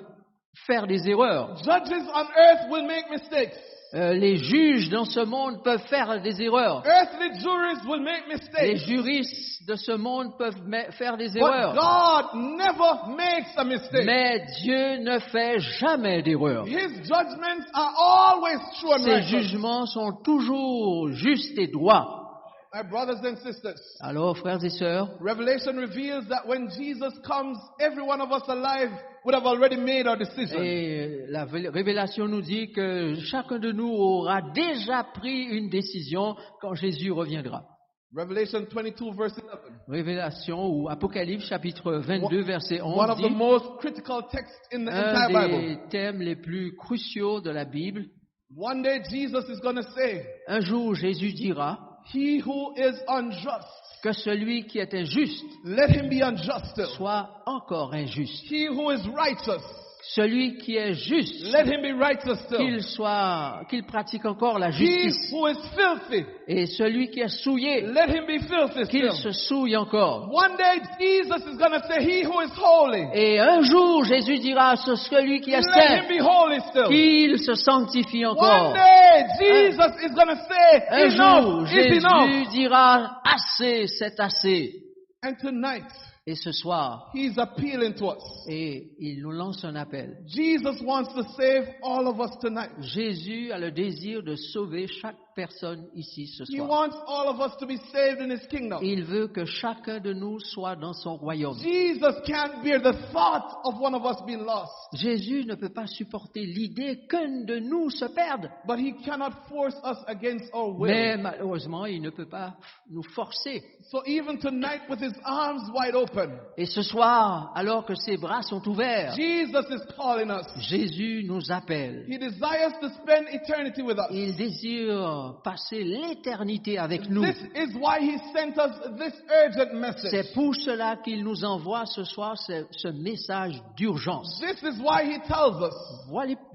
faire des erreurs. Judges on earth will make mistakes. Les juges dans ce monde peuvent faire des erreurs. Earthly juries will make Les mistakes. juristes de ce monde peuvent faire des But erreurs. God never makes a mistake. Mais Dieu ne fait jamais d'erreur. His judgments are always true and Ses righteous. jugements sont toujours justes et droits. My brothers and sisters, Alors, frères et sœurs, Revelation reveals that when Jesus comes, every one of us alive would have already made our decision. et la révélation nous dit que chacun de nous aura déjà pris une décision quand Jésus reviendra. Revelation 22 verse 11. Révélation ou Apocalypse chapitre 22 verset One 11 of the dit most critical texts in the un entire Bible. des thèmes les plus cruciaux de la Bible. One day Jesus is going to say, Un jour, Jésus dira he who is unjust, que celui qui est injuste let him be unjust still. soit encore injuste. He who is righteous, Celui qui est juste, let him be righteous still. qu'il pratique encore la He justice. who is filthy, Et celui qui est souillé, let him be filthy qu'il still. se souille encore. One day Jesus is going to say, he who is holy, Et un jour, Jésus dira à celui qui est let saint, him be holy still. qu'il se sanctifie One encore. day Jesus is going to say, Un jour, enough is enough. Jésus dira, assez, c'est assez. And tonight, Et ce soir, he's appealing to us. et il nous lance un appel. Jesus wants to save all of us tonight. Jésus a le désir de sauver chaque personne ici ce He soir. wants all of us to be saved in his kingdom. Il veut que chacun de nous soit dans son royaume. Jesus can't bear the thought of one of us being lost, Jésus ne peut pas supporter l'idée qu'un de nous se perde. but he cannot force us against our will. Mais malheureusement, il ne peut pas nous forcer. So even tonight with his arms wide open, Et ce soir, alors que ses bras sont ouverts, Jesus is calling us. Jésus nous appelle. He desires to spend eternity with us. Il désire passer l'éternité avec nous. This is why he sent us this urgent message. C'est pour cela qu'il nous envoie ce soir ce message d'urgence. This is why he tells us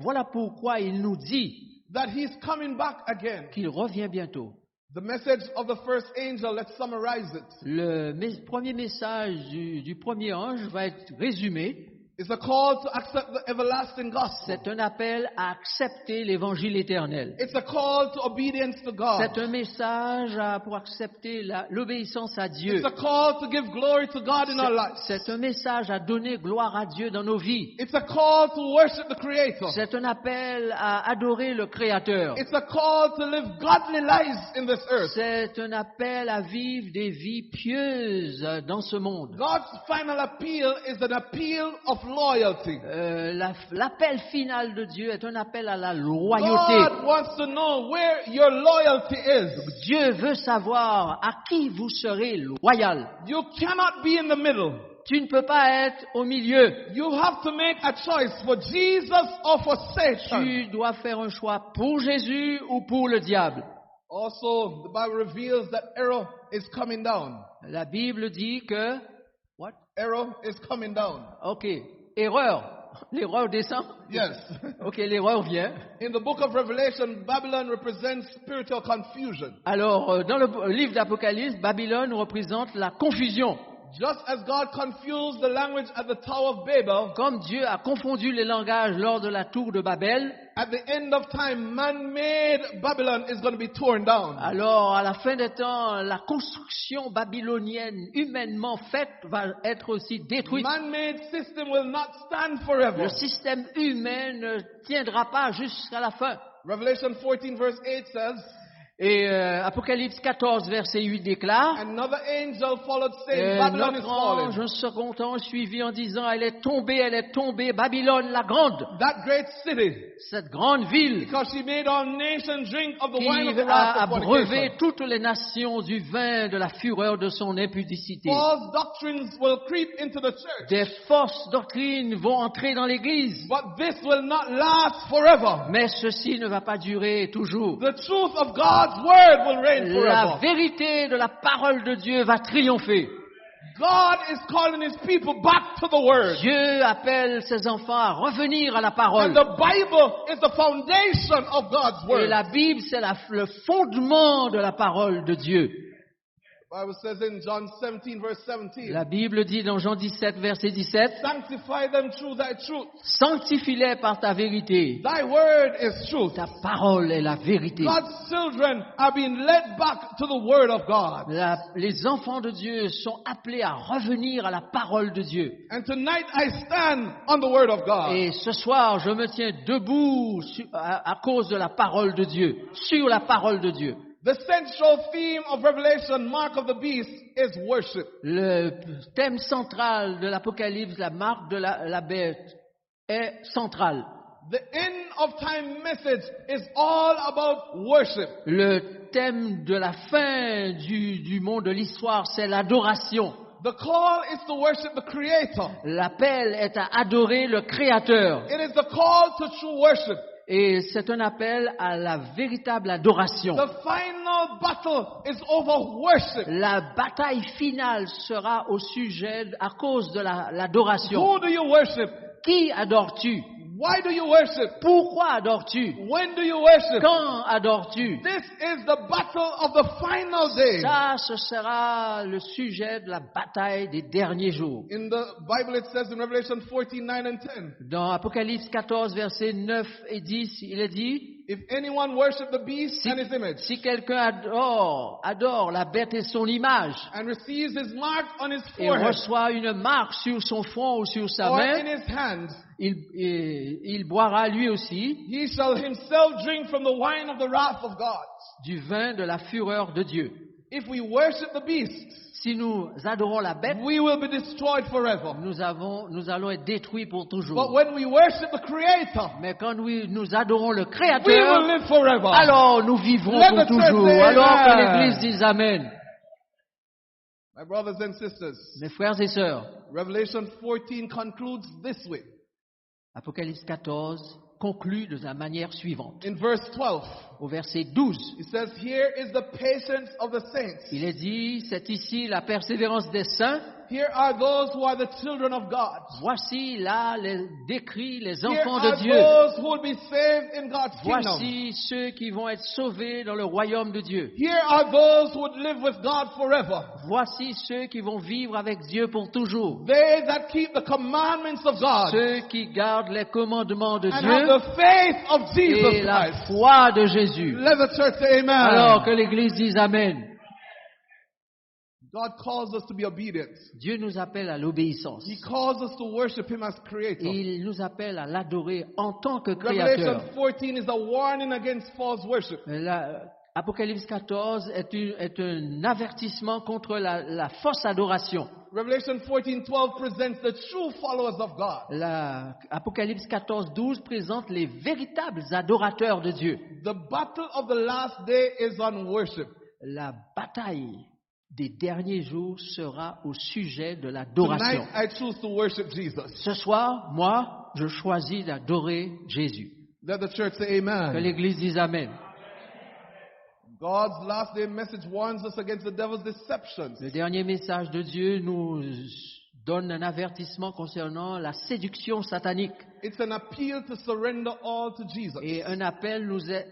Voilà pourquoi il nous dit that he's coming back again. qu'il revient bientôt. The message of the first angel, let's summarize it. Le premier message du premier ange va être résumé. It's a call to accept the everlasting gospel. C'est un appel à accepter l'évangile éternel. It's a call to obedience to God. C'est un message pour accepter l'obéissance à Dieu. It's a call to give glory to God in our lives. C'est un message à donner gloire à Dieu dans nos vies. It's a call to worship the Creator. C'est un appel à adorer le Créateur. It's a call to live godly lives in this earth. C'est un appel à vivre des vies pieuses dans ce monde. God's final appeal is an appeal of loyalty. L'appel final de Dieu est un appel à la loyauté. God wants to know where your loyalty is. Dieu veut savoir à qui vous serez loyal. You cannot be in the middle. Tu ne peux pas être au milieu. You have to make a choice for Jesus or for Satan. Tu dois faire un choix pour Jésus ou pour le diable. Also, the Bible reveals that error is coming down. La Bible dit que... What? Error is coming down. Ok, erreur. L'erreur descend? Yes. Ok, l'erreur vient. In the book of Revelation, Babylon represents spiritual confusion. Alors, dans le livre d'Apocalypse, Babylone représente la confusion. Just as God confused the language at the Tower of Babel, Comme Dieu a confondu les langages lors de la tour de Babel, at the end of time, man-made Babylon is going to be torn down. alors à la fin des temps, la construction babylonienne humainement faite va être aussi détruite. Man-made system will not stand forever. Le système humain ne tiendra pas jusqu'à la fin. Revelation 14 verse 8 says, Et Apocalypse 14, verset 8 déclare, Another angel followed, saying, Babylon is notre fallen. ange, un second ange suivi en disant, elle est tombée, Babylone la grande, That great city, cette grande ville because she made all nations drink of the qui wine of the a wrath of abreuvé fornication. toutes les nations du vin de la fureur de son impudicité. False doctrines will creep into the church, Des fausses doctrines vont entrer dans l'Église, but this will not last forever. mais ceci ne va pas durer toujours. The truth of God's word will reign La forever. vérité de la parole de Dieu va triompher. God is calling his people back to the word. Dieu appelle ses enfants à revenir à la parole. And the Bible is the foundation of God's Et word. la Bible, c'est le fondement de la parole de Dieu. The Bible says in John 17 verse 17, La Bible dit dans Jean 17, verset 17, sanctify them through thy truth. sanctifie-les par ta vérité. Thy word is truth. Ta parole est la vérité. God's children are being led back to the word of God. Les enfants de Dieu sont appelés à revenir à la parole de Dieu. And tonight I stand on the word of God. Et ce soir, je me tiens debout à cause de la parole de Dieu, sur la parole de Dieu. The central theme of Revelation, mark of the beast, is worship. Le thème central de l'Apocalypse, la marque de la bête, est central. The end of time message is all about worship. Le thème de la fin du monde de l'histoire, c'est l'adoration. The call is to worship the Creator. L'appel est à adorer le Créateur. It is the call to true worship. Et c'est un appel à la véritable adoration. The final battle is over worship. La bataille finale sera au sujet, à cause de l'adoration. Who do you worship? Qui adores-tu? Why do you worship? Pourquoi adores-tu? When do you worship? Quand adores-tu? This is the battle of the final day. Ça, ce sera le sujet de la bataille des derniers jours. In the Bible it says in Revelation 14, 9 and 10, Dans Apocalypse 14, versets 9 et 10, il est dit, if anyone worship the beast and his image, si quelqu'un adore la bête et son image, and receives his mark on his et forehead reçoit une marque sur son front ou sur sa or main, in his hand, il boira lui aussi he shall himself drink from the wine of the wrath of God. du vin de la fureur de Dieu. If we worship the beast, Si nous adorons la bête, we will be destroyed forever. nous allons être détruits pour But toujours. when we worship the Creator, Mais quand nous adorons le we will Créateur, live forever. alors nous vivrons Let pour the church toujours. say Alors que amen. l'Église dise Amen. My brothers and sisters, Mes frères et sœurs, Revelation 14 concludes this way. Apocalypse 14 conclut de la manière suivante. In verse 12, Au verset 12, it says, here is the patience of the saints. il est dit, c'est ici la persévérance des saints. Here are those who are the children of God. Voici là décrit les Here enfants de are Dieu. those who will be saved in God's kingdom. Voici ceux qui vont être sauvés dans le royaume de Dieu. Here are those who would live with God forever. Voici ceux qui vont vivre avec Dieu pour toujours. They that keep the commandments of God Ceux qui gardent les commandements de and have Dieu the faith of Jesus et la Christ. foi de Jésus. Let the church say amen. Alors que l'Église dise Amen. God calls us to be obedient. Dieu nous appelle à l'obéissance. He calls us to worship Him as Creator. Il nous appelle à l'adorer en tant que Revelation Créateur. 14 is a warning against false worship. Apocalypse 14 est un avertissement contre la fausse adoration. Revelation 14:12 presents the true followers of God. Apocalypse 14, 12 présente les véritables adorateurs de Dieu. The battle of the last day is on worship. La bataille des derniers jours sera au sujet de l'adoration. Tonight I choose to worship Jesus. Ce soir, moi, je choisis d'adorer Jésus. Let the church say Que amen. l'Église dise Amen. God's last day message warns us against the devil's deceptions. Le dernier message de Dieu nous donne un avertissement concernant la séduction satanique. It's an appeal to surrender all to Jesus. Et un appel nous est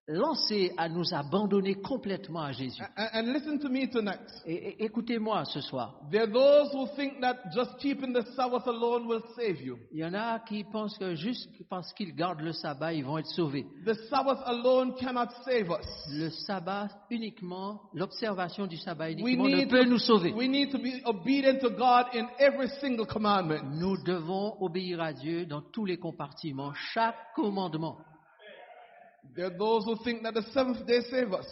lancé à nous abandonner complètement à Jésus. And listen to me tonight. Et écoutez-moi ce soir. There are those who think that just keeping the Sabbath alone will save you. Il y en a qui pensent que juste parce qu'ils gardent le sabbat, ils vont être sauvés. The Sabbath alone cannot save us. Le sabbat uniquement, l'observation du sabbat We uniquement ne need, peut nous sauver. we need to be obedient to God in every single commandment. Nous devons obéir à Dieu dans tous les compartiments, chaque commandement. There are those who think that the seventh day saves us.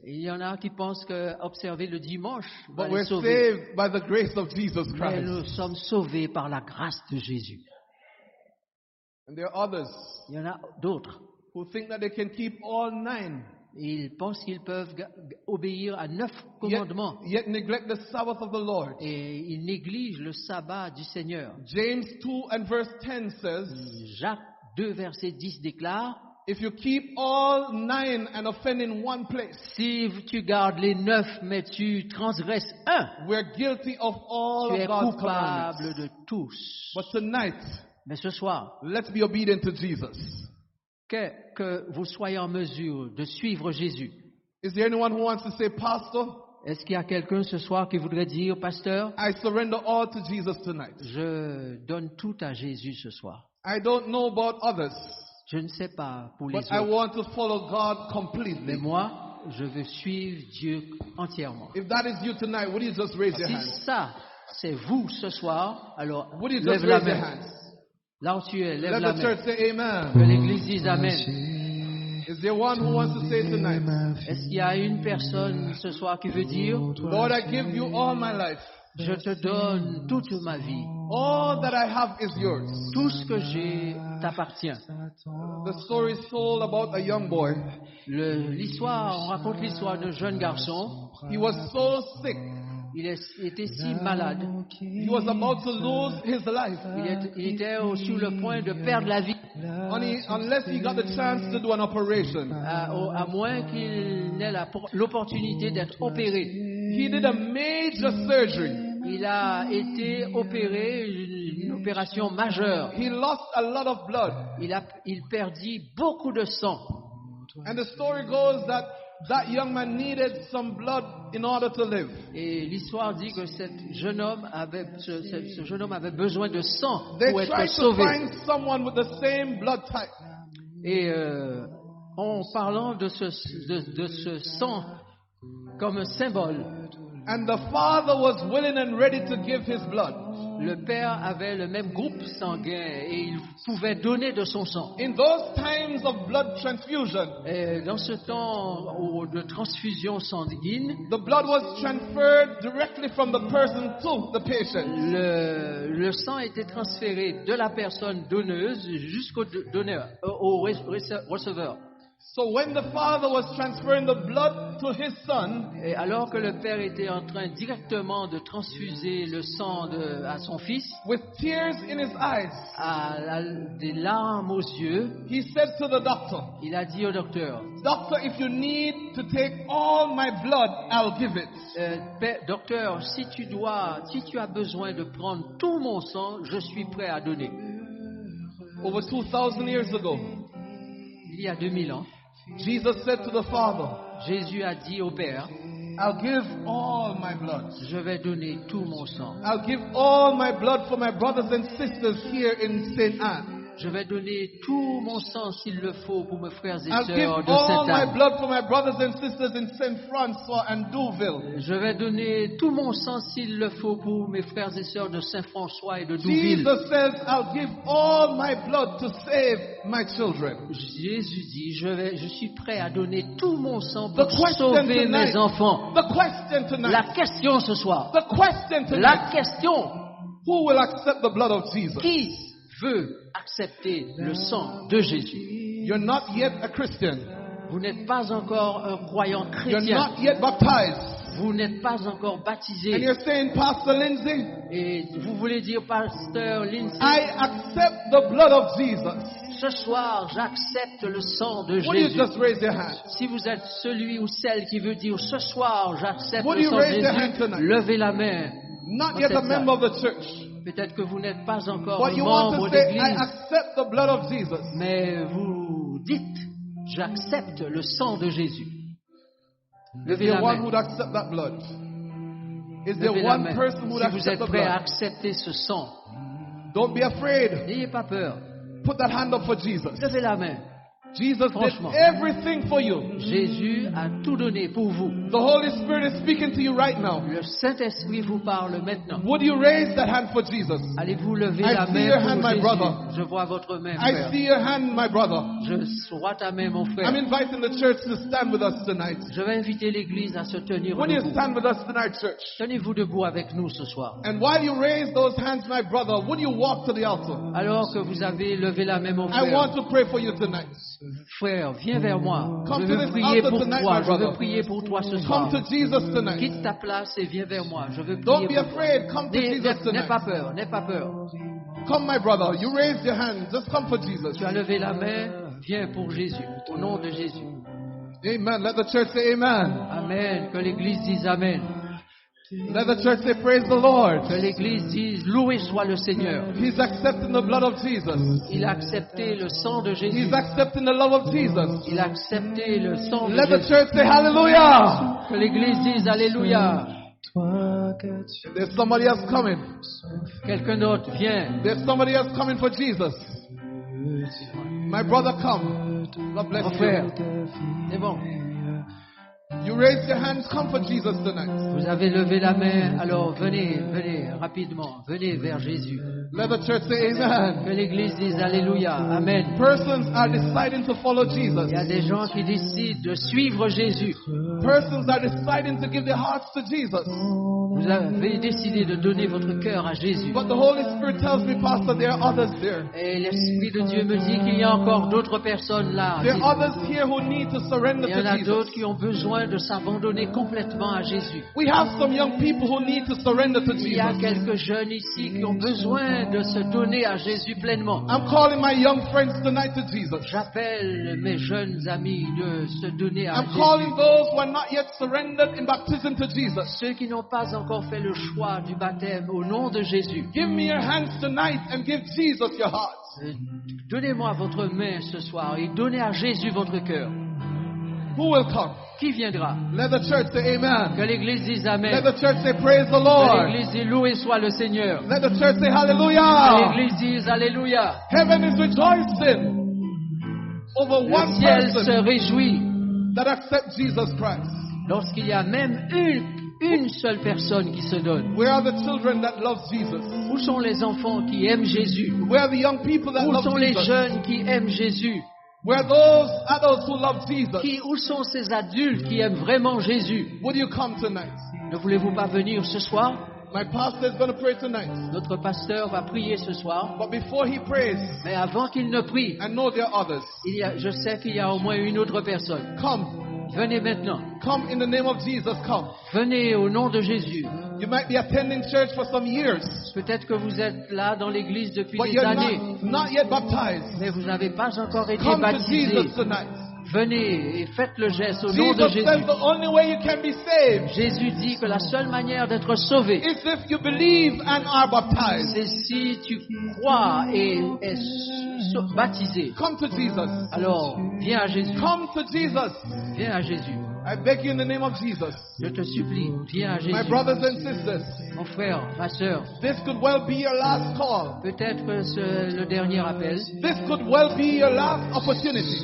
Il y en a qui pensent que observer le dimanche va But les we're sauver. saved by the grace of Jesus Mais nous Christ. sommes sauvés par la grâce de Jésus. And there are others Il y en a d'autres. who think that they can keep all 9, Ils pensent qu'ils peuvent obéir à 9 commandements. yet neglect the Sabbath of the Lord. Et ils négligent le sabbat du Seigneur. James 2 and verse 10 says, Jacques 2, verset 10 déclare, if you keep all 9 and offend in one place, si tu gardes les 9, mais tu transgresses un, we're guilty of all tu es of God's coupable commandments. de tous. But tonight, Mais ce soir, let's be obedient to Jesus. que vous soyez en mesure de suivre Jésus. Is there anyone who wants to say, Pastor, Est-ce qu'il y a quelqu'un ce soir qui voudrait dire, pasteur, I surrender all to Jesus tonight? je donne tout à Jésus ce soir. I don't know about others, Je ne sais pas pour les but I autres, want to follow God mais completely. moi, je veux suivre Dieu entièrement. If that is you tonight, would you just raise your Si hands? ça, c'est vous ce soir, alors Would you lève just la raise your main. hands? Là où tu es, lève Let la the main. church say amen. Que l'Église dise Amen. Is there one who wants to say tonight, Est-ce qu'il y a une personne ce soir qui veut dire, Lord, I give you all my life. je te donne toute ma vie. All that I have is yours. Tout ce que j'ai t'appartient. The story is told about a young boy. On raconte l'histoire d'un jeune garçon. He was so sick. Il était si malade. He was about to lose his life. Il était sur le point de perdre la vie. Unless he got the chance to do an operation. À moins qu'il n'ait l'opportunité d'être opéré. He did a major surgery. Il a été opéré, une opération majeure. He lost a lot of blood. Il perdit beaucoup de sang. And the story goes that young man needed some blood in order to live. Et l'histoire dit que ce jeune homme avait besoin de sang They pour être tried to sauvé. find someone with the same blood type. Et en parlant de ce sang comme un symbole, And the father was willing and ready to give his blood. le père avait le même groupe sanguin et il pouvait donner de son sang. In those times of blood transfusion, Et dans ce temps de transfusion sanguine, the blood was transferred directly from the person to the patient. le sang était transféré de la personne donneuse jusqu'au donneur, au receveur. So when the father was transferring the blood to his son, Et alors que le père était en train directement de transfuser le sang à son fils, with tears in his eyes, des larmes aux yeux, he said to the doctor, il a dit au docteur, Doctor, if you need to take all my blood, I'll give it. Docteur, si tu as besoin de prendre tout mon sang, je suis prêt à donner. Over 2,000 years ago, Il y a 2000 ans, Jesus said to the Father, Jésus a dit au Père, I'll give all my blood. je vais donner tout mon sang. I'll give all my blood for my brothers and sisters here in St. Anne. Je vais donner tout mon sang s'il le faut pour mes frères et I'll give sœurs de all my Sainte-Anne. blood for my brothers and sisters in St. Francois and Deauville. Je vais donner tout mon sang s'il le faut pour mes frères et sœurs de Saint-François et de Douville. Jesus says, I'll give all my blood to save my children. Jésus dit, je suis prêt à donner tout mon sang The pour question sauver tonight, mes enfants. the question tonight, La question ce soir, the question la tonight, question, who will accept the blood of Jesus? qui veut accepter le sang de Jésus? You're not yet a Christian. Vous n'êtes pas encore un croyant You're chrétien. not yet baptized. Vous n'êtes pas encore And baptisé. you're saying, Pastor Lindsay, Et vous voulez dire, pasteur Lindsay, I accept the blood of Jesus. ce soir, j'accepte le sang de Would you Jésus. just raise your hand? Si vous êtes celui ou celle qui veut dire, ce soir, j'accepte Would le you sang de raise your hand Jésus, tonight? levez la main. Not dans yet a cette member salle. of the church. Peut-être que vous n'êtes pas encore But un you want membre to say, I d'église, accept the blood of Jesus. mais vous dites, j'accepte le sang de Jésus. Is Levez there la one main. who would accept that blood? Is there Levez la one main. person who would Si vous accept êtes the prêt à blood? accepter ce sang, Don't be afraid. n'ayez pas peur. Put that hand up for Jesus. Levez la main. Jesus did Franchement. everything for you. Jésus a tout donné pour vous. The Holy Spirit is speaking to you right now. Le Saint-Esprit vous parle maintenant. Would you raise that hand for Jesus? Allez-vous lever I la see main your pour hand, my Jésus? brother. Je vois votre main, I frère. see your hand, my brother. Je vois ta main, mon frère. I'm inviting the church to stand with us tonight. Je vais inviter l'Église à se tenir Would you debout. stand with us tonight, church? Tenez-vous debout avec nous ce soir. And while you raise those hands, my brother, would you walk to the altar? Alors que vous avez levé la main, mon I frère. want to pray for you tonight. Frère, viens vers moi. Come Je to veux this prier altar pour tonight, toi. my Je veux brother. prier pour toi ce Come soir. to Jesus tonight. Quitte ta place et viens vers moi. Je veux Don't prier be pour toi. afraid. Come to Jesus N'aie pas tonight. peur, n'aie pas peur. Come, my brother. You raised your hand. Just come for Jesus. Tu as levé la main, viens pour Jésus, au nom de Jésus. Amen. Let the church say amen. Amen. Que l'Église dise Amen. Let the church say praise the Lord. Que l'Église dise loué soit le Seigneur. He's accepting the blood of Jesus. Il a accepté le sang de Jésus. He's accepting the love of Jesus. Il a accepté le sang de Let the Jésus. church say hallelujah. Que l'Église dise Alléluia. There's somebody else coming. Quelqu'un d'autre, viens. There's somebody else coming for Jesus. My brother, come. God bless Mon you. frère, c'est bon. You raised your hands. Come for Jesus tonight. Vous avez levé la main, alors venez, venez rapidement, venez vers Jésus. Let the church say amen. Que l'Église dise Alléluia, Amen. Persons are deciding to follow Jesus. Il y a des gens qui décident de suivre Jésus. Persons are deciding to give their hearts to Jesus. Vous avez décidé de donner votre cœur à Jésus. But the Holy Spirit tells me, Pastor, there are others there. Et l'Esprit de Dieu me dit qu'il y a encore d'autres personnes là. There are others here who need to surrender Il y en a to d'autres Jesus. qui ont besoin de s'abandonner complètement à Jésus. We have some young people who need to surrender to Il y a Jesus. quelques jeunes ici qui ont besoin de se donner à Jésus pleinement. I'm calling my young friends tonight to Jesus. J'appelle mes jeunes amis de se donner à I'm Jésus. calling those who are not yet surrendered in baptism to Jesus. Ceux qui n'ont pas encore fait le choix du baptême au nom de Jésus. Give me your hands tonight and give Jesus your heart. Donnez-moi votre main ce soir et donnez à Jésus votre cœur. Who will come? Qui viendra? Let the church say Que amen. l'Église dise Let Amen. the church say praise the Que Lord. l'Église dise loué soit le Seigneur. Let the church say Que hallelujah. l'Église dise Alléluia. Heaven is rejoicing over Le one ciel se person réjouit that accepts Jesus Christ. lorsqu'il y a même une seule personne qui se donne. Where are the children that love Jesus? Où sont les enfants qui aiment Jésus? Where are the young people that Où love sont les Jesus? jeunes qui aiment Jésus? Where are those adults who love Jesus? Où sont ces adultes qui aiment vraiment Jésus? Would you come tonight? Ne voulez-vous pas venir ce soir? My pastor is going to pray tonight. Notre pasteur va prier ce soir. But before he prays, Mais avant qu'il ne prie, I know there are others. je sais qu'il y a au moins une autre personne. Come. Venez maintenant. Come in the name of Jesus. Come. Venez au nom de Jésus. You might be attending church for some years, Peut-être que vous êtes là dans l'église depuis but des you're années, not yet baptized. mais vous n'avez pas encore été Come to baptisé. Jesus tonight. Venez et faites le geste au nom de Jesus Jésus. says the only way you can be saved Jésus dit que la seule manière d'être sauvé, is if you believe and are baptized. c'est si tu crois et es baptisé. Come to Jesus. Alors, viens à Jésus. Come to Jesus. Viens à Jésus. I beg you in the name of Jesus. Je te supplie, viens à My Jésus. brothers and sisters, Mon frère, ma sœur, this could well be your last call. peut-être que c'est le dernier appel. This could well be your last opportunity.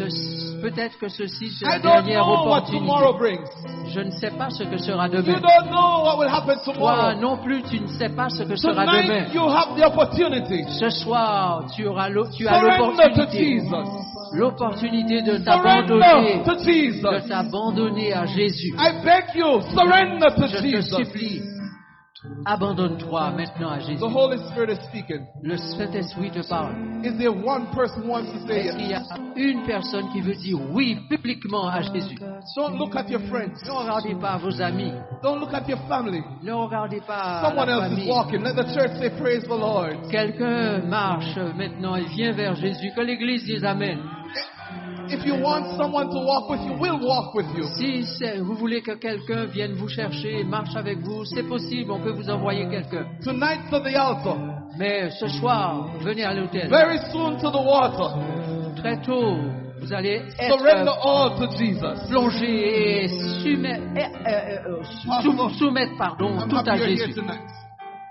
Peut-être que ceci c'est I la don't dernière know what opportunité. tomorrow brings. Je ne sais pas ce que sera You demain. don't know what will happen Toi tomorrow. non plus, tu ne sais pas ce que sera demain. Tonight you have the opportunity. Ce soir, tu as Surrender to l'opportunité. Jesus. L'opportunité de Surrender t'abandonner, to de Jesus. t'abandonner à Jésus. I beg you, surrender to Je te Jesus. supplie, abandonne-toi maintenant à Jésus. The Holy Spirit is speaking. Le Saint-Esprit te parle. Is there one person who wants to say Est-ce qu'il y yes? a une personne qui veut dire oui publiquement à Jésus? Don't look at your friends. Ne regardez pas vos amis. Don't look at your family. Ne regardez pas Someone la else is famille. walking. Let the church say praise the Lord. Quelqu'un marche maintenant et vient vers Jésus. Que l'Église dise Amen. If you want someone to walk with you, we'll walk with you. Si vous voulez que quelqu'un vienne vous chercher et marche avec vous, c'est possible, on peut vous envoyer quelqu'un. Tonight to the altar. Mais ce soir, venez à l'hôtel. Very soon to the water. Très tôt, vous allez Surrender être all to Jesus. plongé et soumettre I'm tout à happy you're here Jésus. tonight.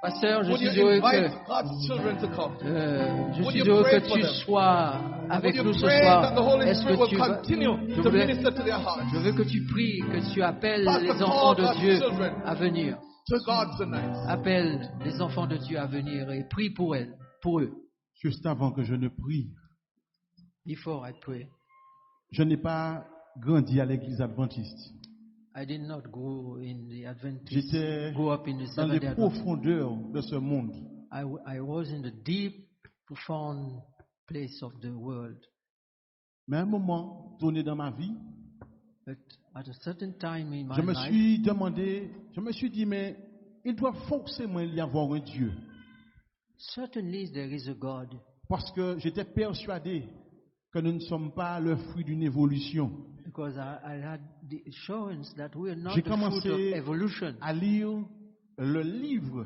Pasteur, je Would suis you heureux invite que, God's children to come? je Would suis you heureux pray que for tu them? sois Would avec you nous ce pray that the soir. Holy Est-ce Spirit que will tu vas, continue je to voulais- minister to their hearts? je veux que tu pries, que tu appelles Pastor, les enfants call de God's Dieu children à venir. to God tonight. Appelle les enfants de Dieu à venir et prie pour eux. Juste avant que je ne prie, Before I pray, je n'ai pas grandi à l'église adventiste. I did not grow in the Adventist, J'étais grow up in the dans les Seventh-day Adventist. profondeurs de ce monde. I was in the deep, profound place of the world. Mais à un moment donné dans ma vie, But at a certain time in my je me life, suis demandé, je me suis dit, mais il doit forcément y avoir un Dieu. certainly there is a God. Parce que j'étais persuadé que nous ne sommes pas le fruit d'une évolution. Because I had the assurance that we are not J'ai the fruit of commencé evolution. à lire le livre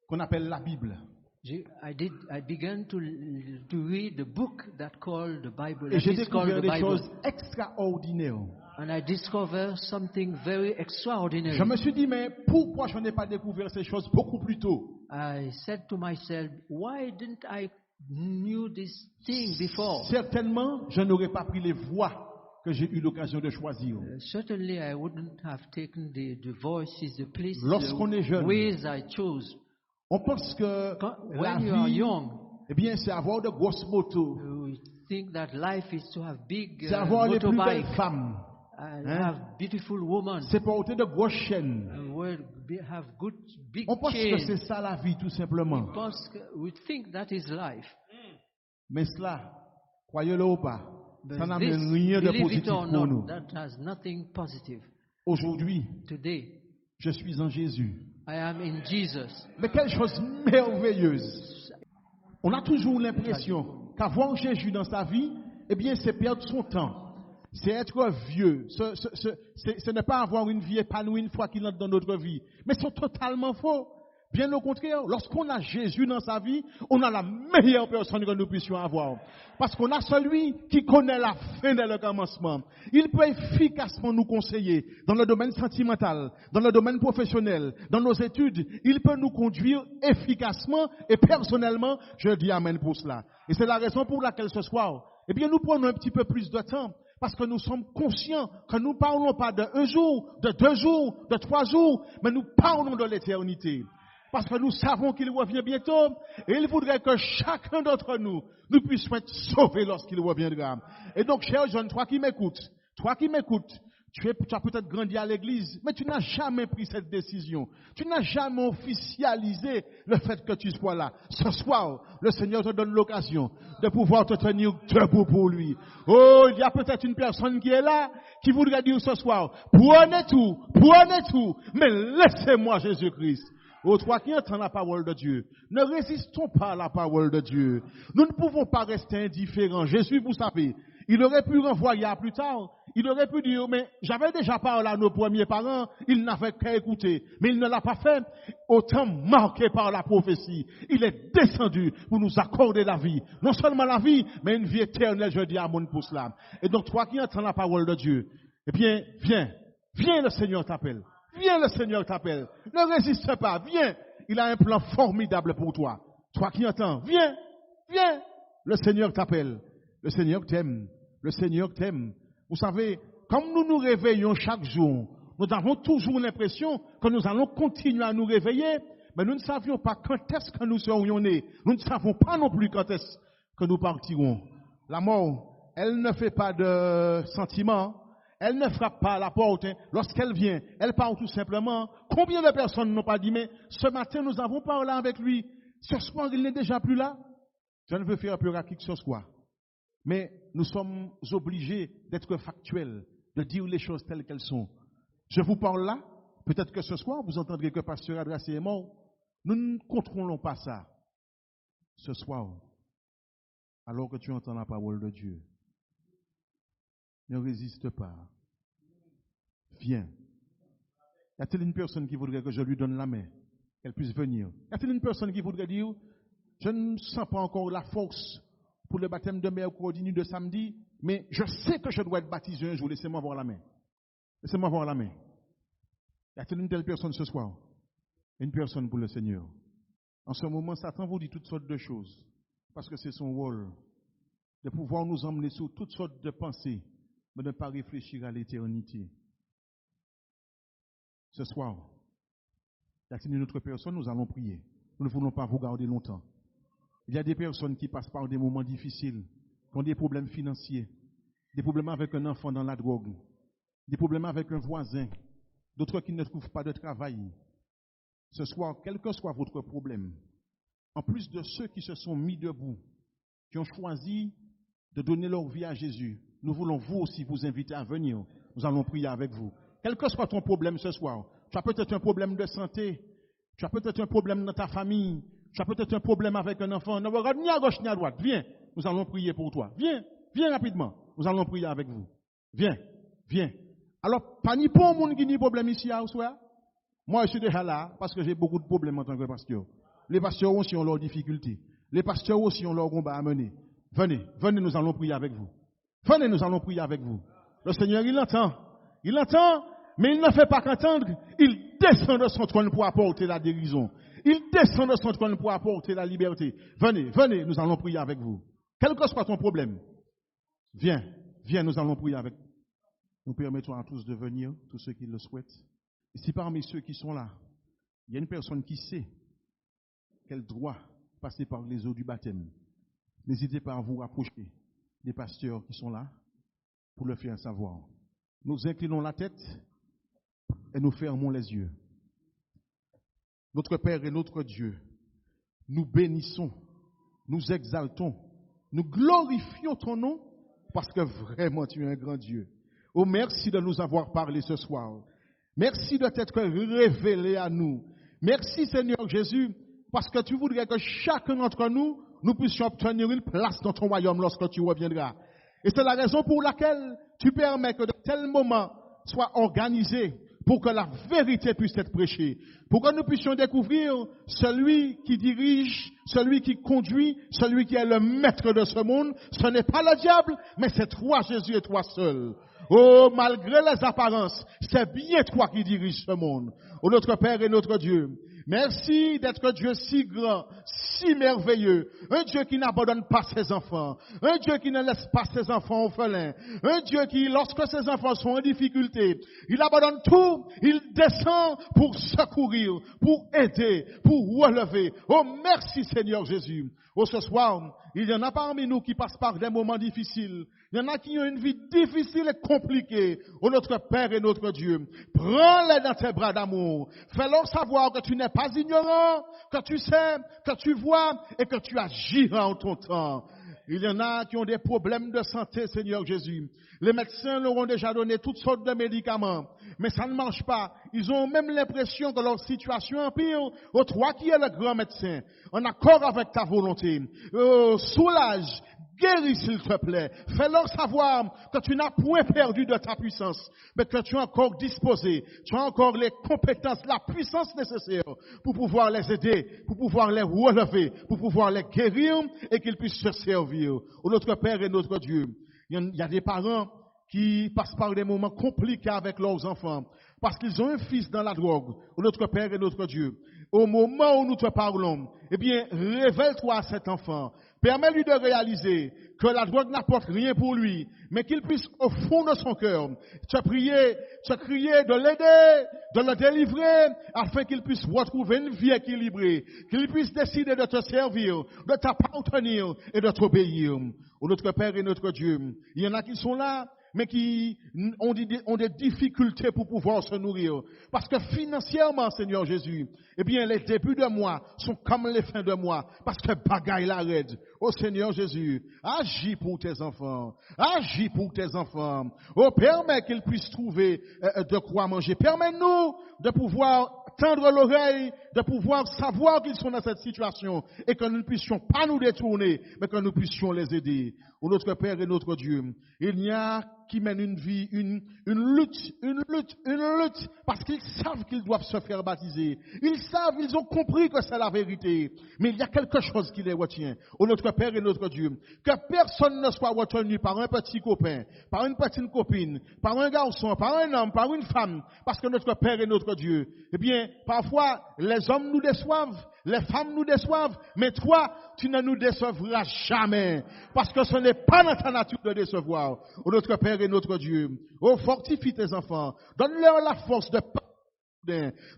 qu'on appelle la Bible. I began to read the book that called the Bible. Et j'ai That is called découvert the des Bible. choses extraordinaires. And I discovered something very extraordinary. Je me suis dit, mais pourquoi je n'ai pas découvert ces choses beaucoup plus tôt? I said to myself, why didn't I knew this thing before? Certainement, je n'aurais pas pris les voies que j'ai eu l'occasion de choisir. Certainly, I wouldn't have taken the voices, the places, Lorsqu'on est jeune, the ways I chose. On pense que la When you are vie, young, eh bien, c'est avoir de grosses motos, you think that life is to have big c'est avoir les plus belles motorbike, femmes, have beautiful women, c'est porter de grosses chaînes. have good big On pense que chains. c'est ça la vie, tout simplement. We think that is life. Mais cela, croyez-le ou pas, But ça this, n'amène rien de believe positif it or pour not, nous. that has nothing positive. Aujourd'hui, Today, je suis en Jésus. I am in Jesus. Mais quelle chose merveilleuse! On a toujours l'impression qu'avoir Jésus dans sa vie, eh bien, c'est perdre son temps. C'est être vieux. Ce n'est pas avoir une vie épanouie une fois qu'il entre dans notre vie. Mais c'est totalement faux. Bien au contraire, lorsqu'on a Jésus dans sa vie, on a la meilleure personne que nous puissions avoir. Parce qu'on a celui qui connaît la fin et le commencement. Il peut efficacement nous conseiller dans le domaine sentimental, dans le domaine professionnel, dans nos études. Il peut nous conduire efficacement et personnellement. Je dis amen pour cela. Et c'est la raison pour laquelle ce soir, eh bien, nous prenons un petit peu plus de temps. Parce que nous sommes conscients que nous ne parlons pas de 1 jour, de 2 jours, de 3 jours, mais nous parlons de l'éternité. Parce que nous savons qu'il revient bientôt et il voudrait que chacun d'entre nous puissions être sauvés lorsqu'il reviendra. Et donc, cher jeune, toi qui m'écoutes, tu as peut-être grandi à l'église, mais tu n'as jamais pris cette décision. Tu n'as jamais officialisé le fait que tu sois là. Ce soir, le Seigneur te donne l'occasion de pouvoir te tenir debout pour lui. Oh, il y a peut-être une personne qui est là, qui voudrait dire ce soir, prenez tout, mais laissez-moi Jésus-Christ. Oh, toi qui entends la parole de Dieu, ne résistons pas à la parole de Dieu. Nous ne pouvons pas rester indifférents. Jésus, vous savez, il aurait pu renvoyer à plus tard. Il aurait pu dire, mais j'avais déjà parlé à nos premiers parents, ils n'avaient qu'à écouter. Mais il ne l'a pas fait. Autant marqué par la prophétie, il est descendu pour nous accorder la vie. Non seulement la vie, mais une vie éternelle, je dis à mon pour cela. Et donc, toi qui entends la parole de Dieu, eh bien, viens, le Seigneur t'appelle. Viens, le Seigneur t'appelle. Ne résiste pas, viens. Il a un plan formidable pour toi. Toi qui entends, viens. Le Seigneur t'appelle. Le Seigneur t'aime. Le Seigneur t'aime. Vous savez, comme nous nous réveillons chaque jour, nous avons toujours l'impression que nous allons continuer à nous réveiller, mais nous ne savions pas quand est-ce que nous serions nés. Nous ne savons pas non plus quand est-ce que nous partirons. La mort, elle ne fait pas de sentiments. Elle ne frappe pas à la porte. Lorsqu'elle vient, elle parle tout simplement. Combien de personnes n'ont pas dit, mais ce matin, nous avons parlé avec lui. Ce soir, il n'est déjà plus là. Je ne veux faire peur à qui que ce soit. Mais nous sommes obligés d'être factuels, de dire les choses telles qu'elles sont. Je vous parle là. Peut-être que ce soir, vous entendrez que Pasteur Adrassé est mort. Nous ne contrôlons pas ça. Ce soir, alors que tu entends la parole de Dieu, ne résiste pas. Viens. Y a-t-il une personne qui voudrait que je lui donne la main, qu'elle puisse venir? Y a-t-il une personne qui voudrait dire, je ne sens pas encore la force pour le baptême de mercredi ni de samedi, mais je sais que je dois être baptisé un jour, laissez-moi voir la main. Laissez-moi voir la main. Y a-t-il une telle personne ce soir? Une personne pour le Seigneur. En ce moment, Satan vous dit toutes sortes de choses, parce que c'est son rôle de pouvoir nous emmener sur toutes sortes de pensées, mais de ne pas réfléchir à l'éternité. Ce soir, il y a une autre personne, nous allons prier. Nous ne voulons pas vous garder longtemps. Il y a des personnes qui passent par des moments difficiles, qui ont des problèmes financiers, des problèmes avec un enfant dans la drogue, des problèmes avec un voisin, d'autres qui ne trouvent pas de travail. Ce soir, quel que soit votre problème, en plus de ceux qui se sont mis debout, qui ont choisi de donner leur vie à Jésus, nous voulons vous aussi vous inviter à venir. Nous allons prier avec vous. Quel que soit ton problème ce soir, tu as peut-être un problème de santé, tu as peut-être un problème dans ta famille, tu as peut-être un problème avec un enfant, ne regarde ni à gauche ni à droite. Viens, nous allons prier pour toi. Viens rapidement. Nous allons prier avec vous. Viens. Alors, pas ni pour monde qui n'a problème ici à soir. Moi, je suis déjà là parce que j'ai beaucoup de problèmes en tant que pasteur. Les pasteurs aussi ont leurs difficultés. Les pasteurs aussi ont leur combat à mener. Venez, nous allons prier avec vous. Venez, nous allons prier avec vous. Le Seigneur, il entend, mais il ne fait pas qu'entendre. Il descend de son trône pour apporter la guérison. Il descend de son trône pour apporter la liberté. Venez, nous allons prier avec vous. Quel que soit ton problème, viens, nous allons prier avec vous. Nous permettons à tous de venir, tous ceux qui le souhaitent. Et si parmi ceux qui sont là, il y a une personne qui sait qu'elle doit passer par les eaux du baptême, n'hésitez pas à vous rapprocher des pasteurs qui sont là pour le faire savoir. Nous inclinons la tête et nous fermons les yeux. Notre Père et notre Dieu, nous bénissons, nous exaltons, nous glorifions ton nom parce que vraiment tu es un grand Dieu. Oh, merci de nous avoir parlé ce soir. Merci de t'être révélé à nous. Merci Seigneur Jésus, parce que tu voudrais que chacun d'entre nous, nous puissions obtenir une place dans ton royaume lorsque tu reviendras. Et c'est la raison pour laquelle tu permets que de tels moments soient organisés pour que la vérité puisse être prêchée, pour que nous puissions découvrir celui qui dirige, celui qui conduit, celui qui est le maître de ce monde. Ce n'est pas le diable, mais c'est toi Jésus et toi seul. Oh, malgré les apparences, c'est bien toi qui diriges ce monde. Oh, notre Père et notre Dieu, merci d'être Dieu si grand, si merveilleux. Un Dieu qui n'abandonne pas ses enfants. Un Dieu qui ne laisse pas ses enfants orphelins. Un Dieu qui, lorsque ses enfants sont en difficulté, il abandonne tout, il descend pour secourir, pour aider, pour relever. Oh, merci Seigneur Jésus. Oh, ce soir, il y en a parmi nous qui passent par des moments difficiles. Il y en a qui ont une vie difficile et compliquée. Oh, notre Père et notre Dieu, prends-les dans tes bras d'amour. Fais-leur savoir que tu n'es pas ignorant, que tu sais, que tu vois et que tu agiras en ton temps. Il y en a qui ont des problèmes de santé, Seigneur Jésus. Les médecins leur ont déjà donné toutes sortes de médicaments, mais ça ne marche pas. Ils ont même l'impression que leur situation empire. Oh, toi qui es le grand médecin, en accord avec ta volonté, soulage, guéris s'il te plaît. Fais-leur savoir que tu n'as point perdu de ta puissance, mais que tu es encore disposé. Tu as encore les compétences, la puissance nécessaire pour pouvoir les aider, pour pouvoir les relever, pour pouvoir les guérir et qu'ils puissent se servir. Oh, notre Père et notre Dieu, il y a des parents qui passent par des moments compliqués avec leurs enfants parce qu'ils ont un fils dans la drogue. Oh, notre Père et notre Dieu, au moment où nous te parlons, eh bien, révèle-toi à cet enfant. Permets-lui de réaliser que la drogue n'apporte rien pour lui, mais qu'il puisse, au fond de son cœur, te crier de l'aider, de le délivrer, afin qu'il puisse retrouver une vie équilibrée, qu'il puisse décider de te servir, de t'appartenir et de t'obéir. Oh, notre Père et notre Dieu, il y en a qui sont là, mais qui ont des difficultés pour pouvoir se nourrir. Parce que financièrement, Seigneur Jésus, eh bien, les débuts de mois sont comme les fins de mois. Parce que bagaille la raide. Oh Seigneur Jésus, agis pour tes enfants. Agis pour tes enfants. Oh, permets qu'ils puissent trouver de quoi manger. Permets-nous de pouvoir tendre l'oreille, de pouvoir savoir qu'ils sont dans cette situation et que nous ne puissions pas nous détourner, mais que nous puissions les aider. Oh, notre Père et notre Dieu, il y a qui mènent une vie, une lutte, parce qu'ils savent qu'ils doivent se faire baptiser. Ils ont compris que c'est la vérité. Mais il y a quelque chose qui les retient. Oh, notre Père et notre Dieu, que personne ne soit retenu par un petit copain, par une petite copine, par un garçon, par un homme, par une femme, parce que notre Père et notre Dieu, eh bien, parfois, les hommes nous déçoivent, les femmes nous déçoivent, mais toi, tu ne nous décevras jamais. Parce que ce n'est pas dans ta nature de décevoir. Oh notre Père et notre Dieu, oh fortifie tes enfants, donne-leur la force de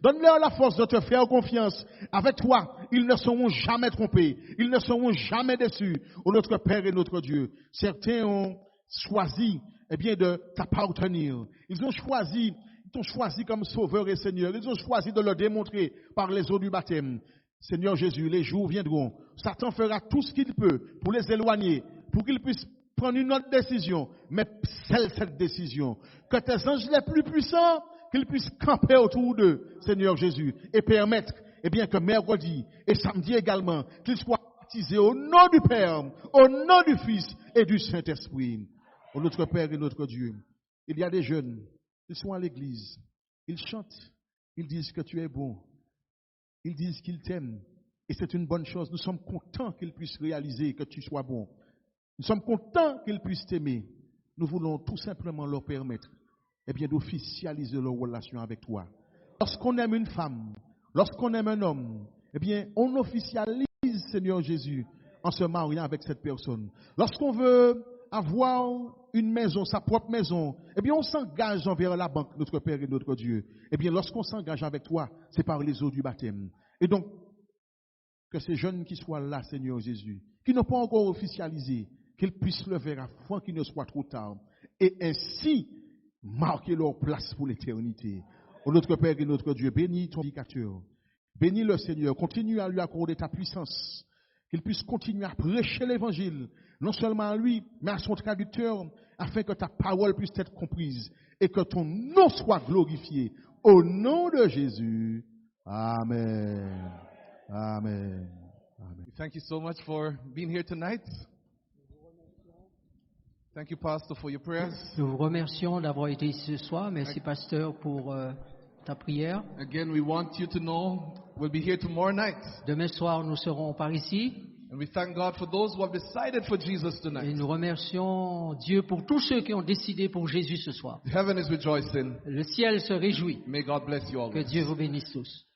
donne-leur la force de te faire confiance. Avec toi, ils ne seront jamais trompés. Ils ne seront jamais déçus. Oh notre Père et notre Dieu. Certains ont choisi, de t'appartenir. Ils t'ont choisi comme sauveur et Seigneur. Ils ont choisi de le démontrer par les eaux du baptême. Seigneur Jésus, les jours viendront. Satan fera tout ce qu'il peut pour les éloigner, pour qu'ils puissent prendre une autre décision. Mais c'est cette décision. Que tes anges les plus puissants, qu'ils puissent camper autour d'eux, Seigneur Jésus, et permettre, que mercredi et samedi également, qu'ils soient baptisés au nom du Père, au nom du Fils et du Saint-Esprit. Oh notre Père et notre Dieu, il y a des jeunes, ils sont à l'église, ils chantent, ils disent que tu es bon, ils disent qu'ils t'aiment, et c'est une bonne chose. Nous sommes contents qu'ils puissent réaliser que tu sois bon. Nous sommes contents qu'ils puissent t'aimer. Nous voulons tout simplement leur permettre d'officialiser leur relation avec toi. Lorsqu'on aime une femme, lorsqu'on aime un homme, on officialise, Seigneur Jésus, en se mariant avec cette personne. Lorsqu'on veut avoir une maison, sa propre maison, on s'engage envers la banque, notre Père et notre Dieu. Lorsqu'on s'engage avec toi, c'est par les eaux du baptême. Et donc, que ces jeunes qui soient là, Seigneur Jésus, qui n'ont pas encore officialisé, qu'ils puissent le faire avant qu'il ne soit trop tard. Et ainsi, marquer leur place pour l'éternité. Oh notre Père et notre Dieu, bénis ton prédicateur. Bénis le Seigneur. Continue à lui accorder ta puissance. Qu'il puisse continuer à prêcher l'évangile, non seulement à lui, mais à son traducteur, afin que ta parole puisse être comprise et que ton nom soit glorifié. Au nom de Jésus. Amen. Amen. Amen. Thank you so much for being here tonight. Thank you, Pastor, for your prayers. Nous vous remercions d'avoir été ici ce soir. Merci, Pasteur, pour ta prière. Again, we want you to know we'll be here tomorrow night. Demain soir, nous serons par ici. And we thank God for those who have decided for Jesus Et tonight. nous remercions Dieu pour tous ceux qui ont décidé pour Jésus ce soir. Heaven is rejoicing. Le ciel se réjouit. May God bless you all. Que Dieu vous bénisse tous.